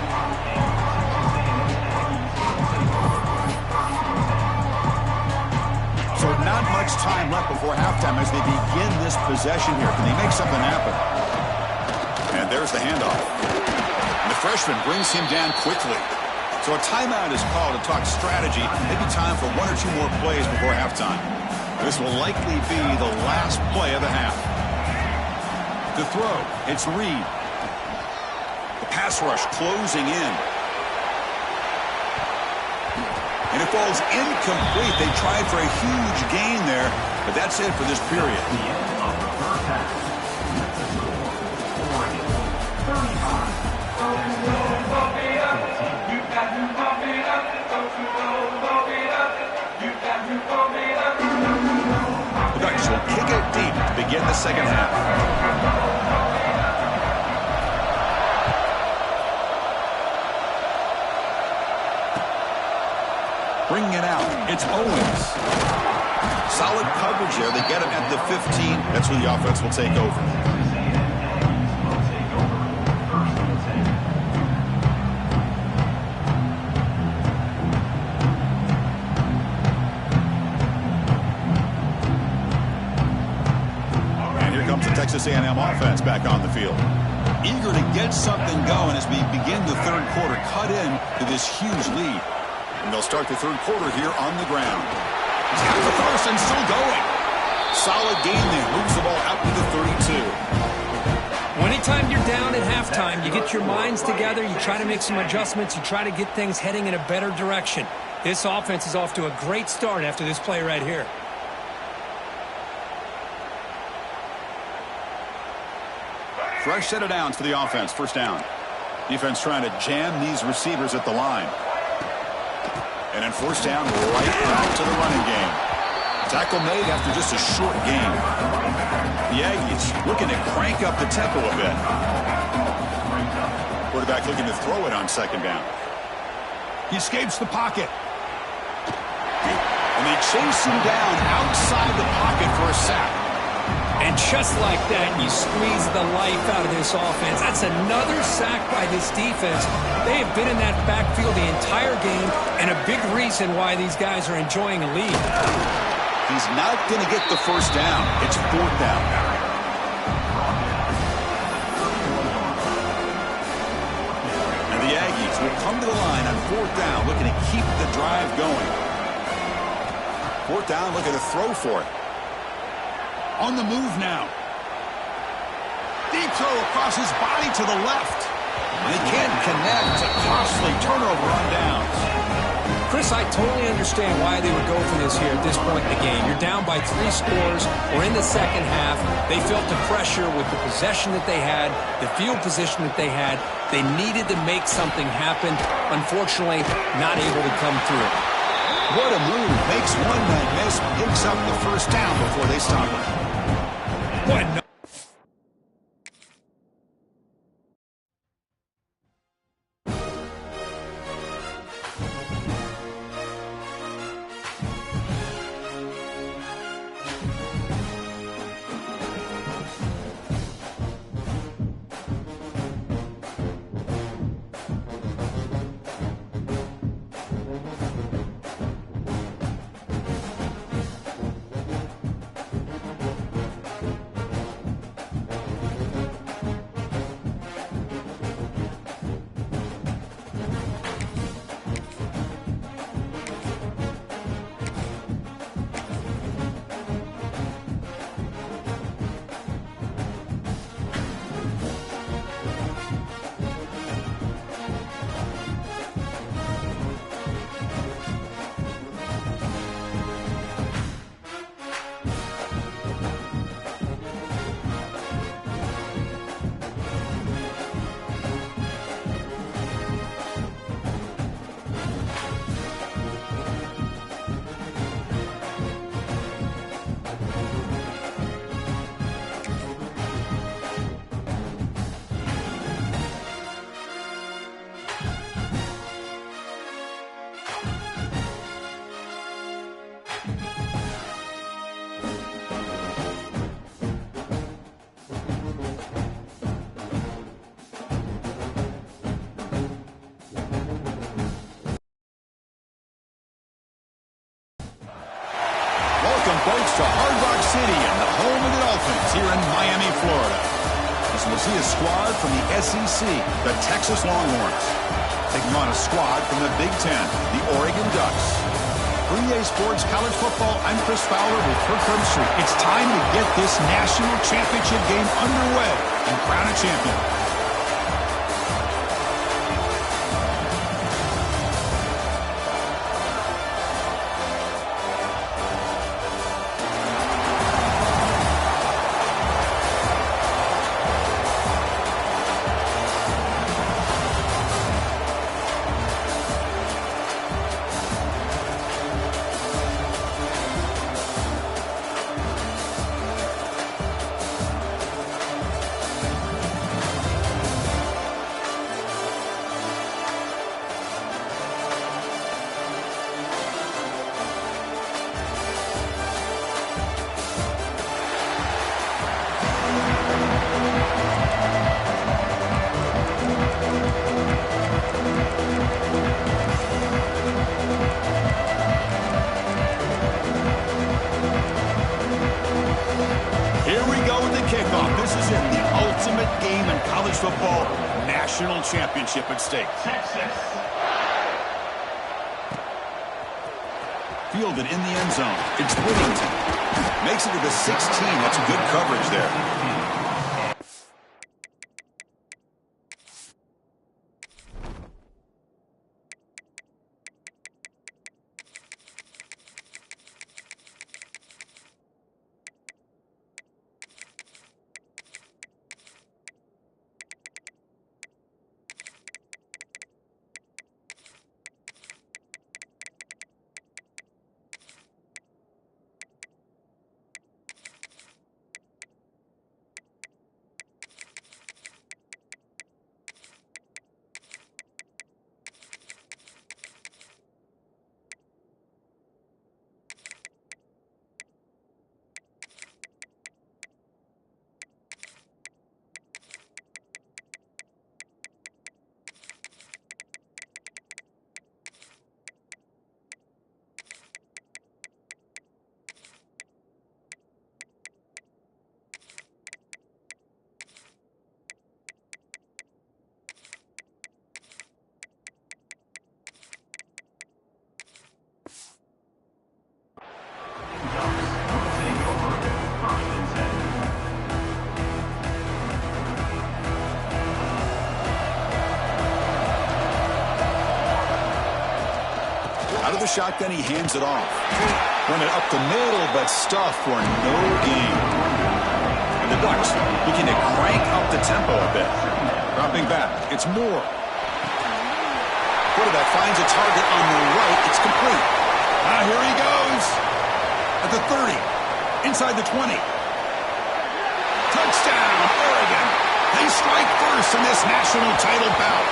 So not much time left before halftime as they begin this possession here. Can they make something happen? And there's the handoff. And the freshman brings him down quickly. So a timeout is called to talk strategy. Maybe time for one or two more plays before halftime. This will likely be the last play of the half. The throw, it's Reed. The pass rush closing in. And it falls incomplete. They tried for a huge gain there, but that's it for this period. The Ducks will kick it deep to begin the second half. Bringing it out, it's Owens. Solid coverage there. They get him at the 15. That's where the offense will take over. And here comes the Texas A&M offense back on the field. Eager to get something going as we begin the third quarter, cut in to this huge lead. And they'll start the third quarter here on the ground. He's got the first and still going. Solid gain there. Moves the ball out to the 32. Anytime you're down at halftime, you get your minds together, you try to make some adjustments, you try to get things heading in a better direction. This offense is off to a great start after this play right here. Fresh set of downs for the offense. First down. Defense trying to jam these receivers at the line. And then first down, right back to the running game. Tackle made after just a short game. The Aggies looking to crank up the tempo a bit. Quarterback looking to throw it on second down. He escapes the pocket. And they chase him down outside the pocket for a sack. And just like that, you squeeze the life out of this offense. That's another sack by this defense. They have been in that backfield the entire game, and a big reason why these guys are enjoying a lead. He's not going to get the first down. It's fourth down. And the Aggies will come to the line on fourth down, looking to keep the drive going. Fourth down, looking to throw for it. On the move now. Deep throw across his body to the left. They can't connect. A costly turnover on downs. Chris, I totally understand why they would go for this here at this point in the game. You're down by 3 scores. We're in the second half. They felt the pressure with the possession that they had, the field position that they had. They needed to make something happen. Unfortunately, not able to come through. What a move. Makes one man miss, picks up the first down before they stop him. What? Folks, to Hard Rock City and the home of the Dolphins here in Miami, Florida. As we'll see a squad from the SEC, the Texas Longhorns. taking on a squad from the Big Ten, the Oregon Ducks. For EA Sports College Football, I'm Chris Fowler with Kirk Herbstreit. It's time to get this national championship game underway and crown a champion. Football national championship at stake. Fielded in the end zone. It's Whittington. Makes it to the 16. That's a good coverage there. Out of the shotgun, he hands it off. Run it up the middle, but stuffed for no gain. And the Ducks looking to crank up the tempo a bit. Dropping back, it's Moore. Quarterback finds a target on the right. It's complete. Here he goes. At the 30. Inside the 20. Touchdown, Oregon. They strike first in this national title bout.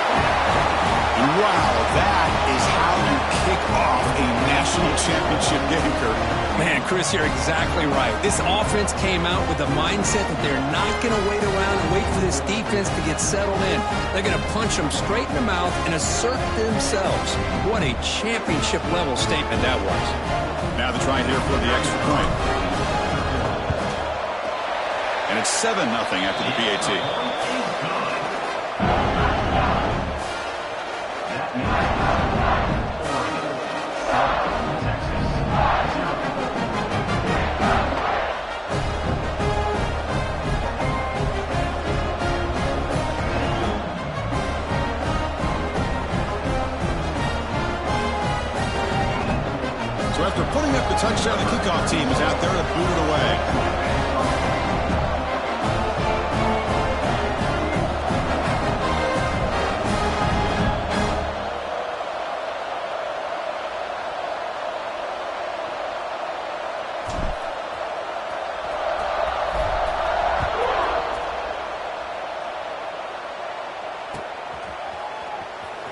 And wow, that is how you kick off a national championship game, Kirk. Man, Chris, you're exactly right. This offense came out with a mindset that they're not going to wait around and wait for this defense to get settled in. They're going to punch them straight in the mouth and assert themselves. What a championship-level statement that was. Now the try here for the extra point. And it's 7-0 after the PAT. So after putting up the touchdown, the kickoff team is out there to boot it away.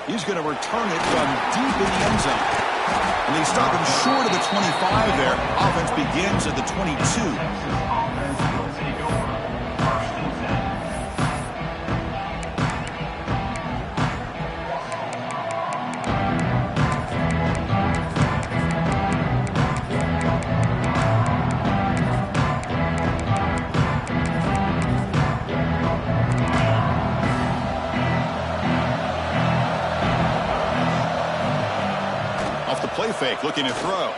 He's going to return it from deep in the end zone. And they stop him short of the 25 there. Offense begins at the 22. play fake, looking to throw.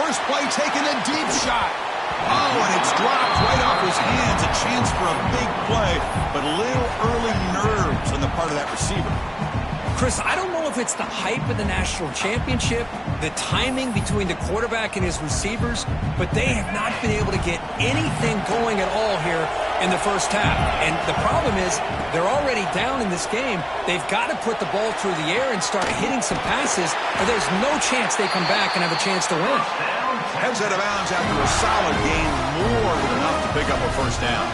First play, taking a deep shot. Oh, and it's dropped right off his hands. A chance for a big play, but a little early nerves on the part of that receiver. Chris, I don't know if it's the hype of the national championship, the timing between the quarterback and his receivers, but they have not been able to get anything going at all here in the first half. And the problem is they're already down in this game. They've got to put the ball through the air and start hitting some passes, or there's no chance they come back and have a chance to win. Heads out of bounds after a solid gain, more than enough to pick up a first down.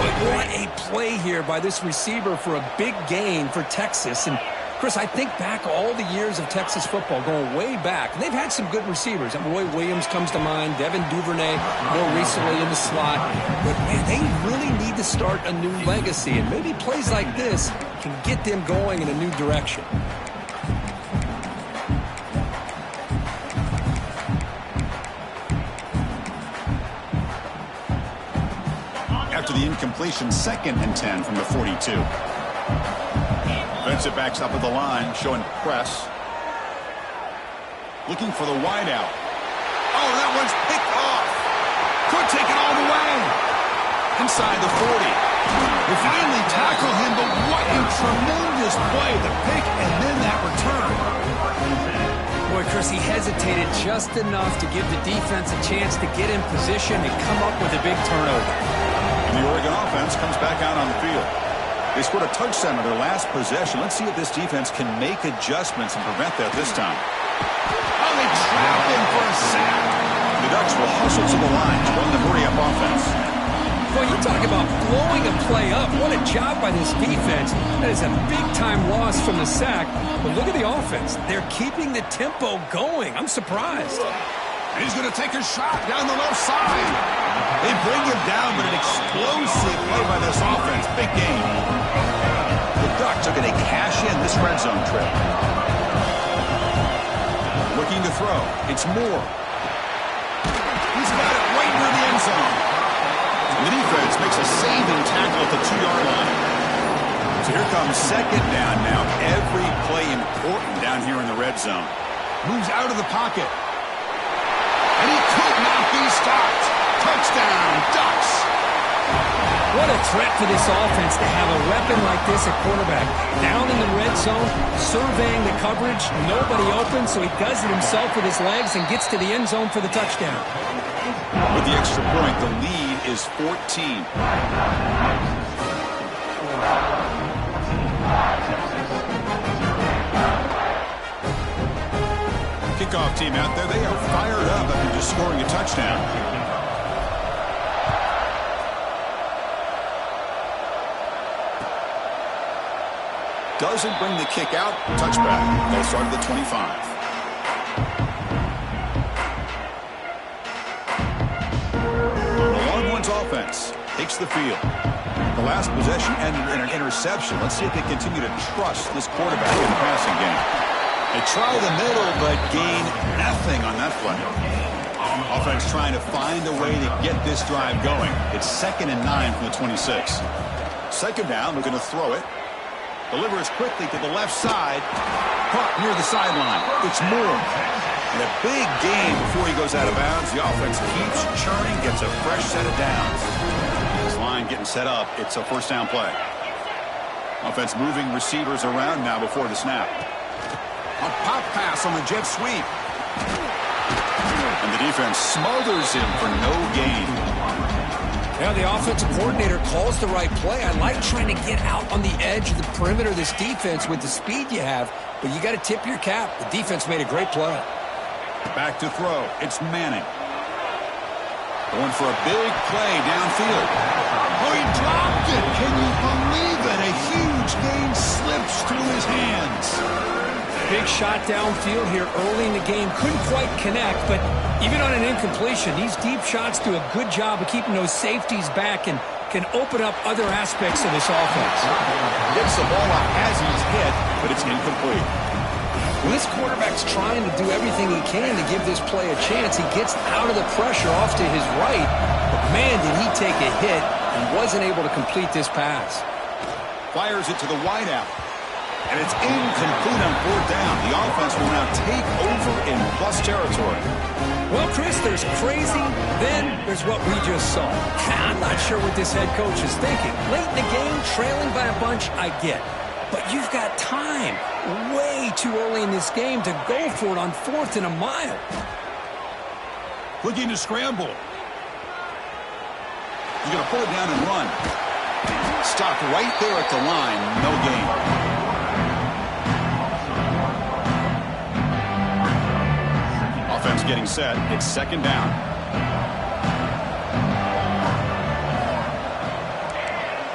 What a play here by this receiver for a big gain for Texas. And, Chris, I think back all the years of Texas football, going way back, and they've had some good receivers. Roy Williams comes to mind, Devin Duvernay more recently in the slot. But, man, they really need to start a new legacy, and maybe plays like this can get them going in a new direction. After the incompletion, 2nd and 10 from the 42. Defensive backs up at the line, showing press. Looking for the wideout. Oh, that one's picked off. Could take it all the way. Inside the 40. They finally tackle him, but what a tremendous play. The pick and then that return. Boy, Chris, he hesitated just enough to give the defense a chance to get in position and come up with a big turnover. And the Oregon offense comes back out on the field. They scored a touchdown on their last possession. Let's see if this defense can make adjustments and prevent that this time. Oh, they trap him for a sack. The Ducks will hustle to the line to run the hurry-up offense. Boy, you talk about blowing a play up. What a job by this defense. That is a big-time loss from the sack. But look at the offense. They're keeping the tempo going. I'm surprised. He's going to take a shot down the left side. They bring him down, but an explosive play by this offense. Big game. The Ducks are going to cash in this red zone trip. Looking to throw. It's Moore. He's got it right near the end zone. And the defense makes a saving tackle at the 2-yard line. So here comes 2nd down now. Every play important down here in the red zone. Moves out of the pocket. And he could not be stopped. Touchdown, Ducks. What a threat for this offense to have a weapon like this at quarterback. Down in the red zone, surveying the coverage, nobody open, so he does it himself with his legs and gets to the end zone for the touchdown. With the extra point, the lead is 14. Kickoff team out there, they are fired up after just scoring a touchdown. Doesn't bring the kick out. Touchback. They'll start at the 25. The Longhorns offense takes the field. The last possession ended in an interception. Let's see if they continue to trust this quarterback in the passing game. They try the middle, but gain nothing on that play. Offense trying to find a way to get this drive going. It's 2nd and 9 from the 26. 2nd down, looking to throw it. Delivers quickly to the left side. Caught near the sideline. It's Moore. And a big game before he goes out of bounds. The offense keeps churning, gets a fresh set of downs. This line getting set up. It's a first down play. Offense moving receivers around now before the snap. A pop pass on the jet sweep. And the defense smothers him for no gain. Yeah, the offensive coordinator calls the right play. I like trying to get out on the edge of the perimeter of this defense with the speed you have, but you got to tip your cap. The defense made a great play. Back to throw. It's Manning. Going for a big play downfield. Oh, he dropped it. Can you believe it? A huge gain slips through his hands. Big shot downfield here early in the game. Couldn't quite connect, but even on an incompletion, these deep shots do a good job of keeping those safeties back and can open up other aspects of this offense. Gets the ball up as he's hit, but it's incomplete. When this quarterback's trying to do everything he can to give this play a chance, he gets out of the pressure off to his right, but man, did he take a hit and wasn't able to complete this pass. Fires it to the wideout. And it's incomplete on fourth down. The offense will now take over in plus territory. Well, Chris, there's crazy, then there's what we just saw. I'm not sure what this head coach is thinking. Late in the game, trailing by a bunch, I get. But you've got time, way too early in this game, to go for it on 4th and a mile. Looking to scramble. He's going to pull it down and run. Stopped right there at the line, no gain. Offense getting set. It's 2nd down.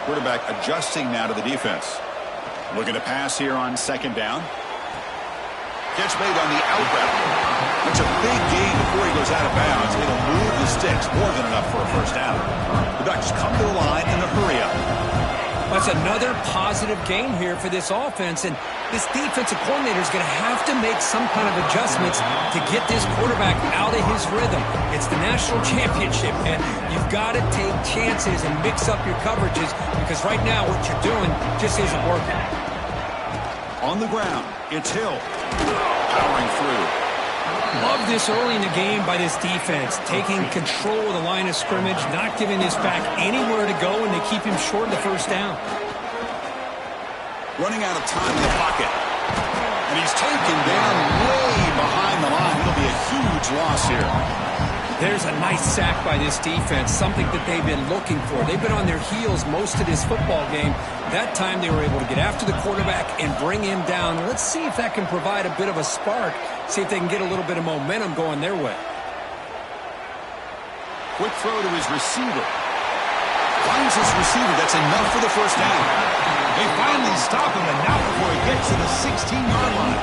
Quarterback adjusting now to the defense. Looking to pass here on 2nd down. Catch made on the out route. It's a big gain before he goes out of bounds. It'll move the sticks, more than enough for a first down. The Ducks come to the line in a hurry up. That's another positive game here for this offense, and this defensive coordinator is going to have to make some kind of adjustments to get this quarterback out of his rhythm. It's the national championship, and you've got to take chances and mix up your coverages, because right now what you're doing just isn't working. On the ground, it's Hill. Powering through. Love this early in the game by this defense, taking control of the line of scrimmage, not giving this back anywhere to go, and they keep him short of the first down. Running out of time in the pocket. And he's taken down way behind the line. It'll be a huge loss here. There's a nice sack by this defense, something that they've been looking for. They've been on their heels most of this football game. That time they were able to get after the quarterback and bring him down. Let's see if that can provide a bit of a spark, see if they can get a little bit of momentum going their way. Quick throw to his receiver. Finds his receiver. That's enough for the first down. They finally stop him, and now before he gets to the 16-yard line.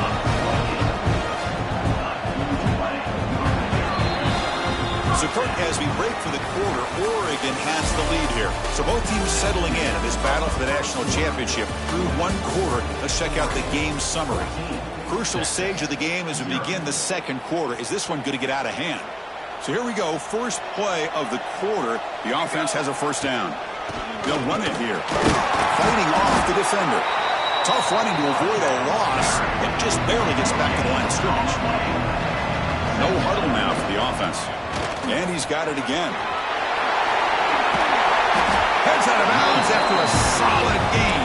So, Kirk, as we break for the quarter, Oregon has the lead here. So both teams settling in this battle for the national championship through one quarter. Let's check out the game summary. Crucial stage of the game as we begin the 2nd quarter. Is this one going to get out of hand? So here we go. First play of the quarter. The offense has a first down. They'll run it here. Fighting off the defender. Tough running to avoid a loss. It just barely gets back to the line of scrimmage. No huddle now for the offense. And he's got it again. Heads out of bounds after a solid gain.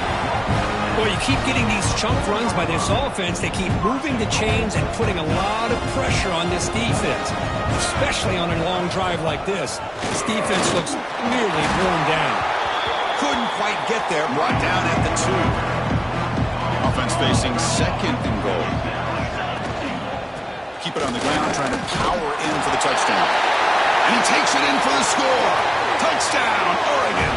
Well, you keep getting these chunk runs by this offense. They keep moving the chains and putting a lot of pressure on this defense, especially on a long drive like this. This defense looks nearly worn down. Couldn't quite get there. Brought down at the 2. Offense facing 2nd and goal. Keep it on the ground, trying to power in for the touchdown. And he takes it in for the score. Touchdown, Oregon.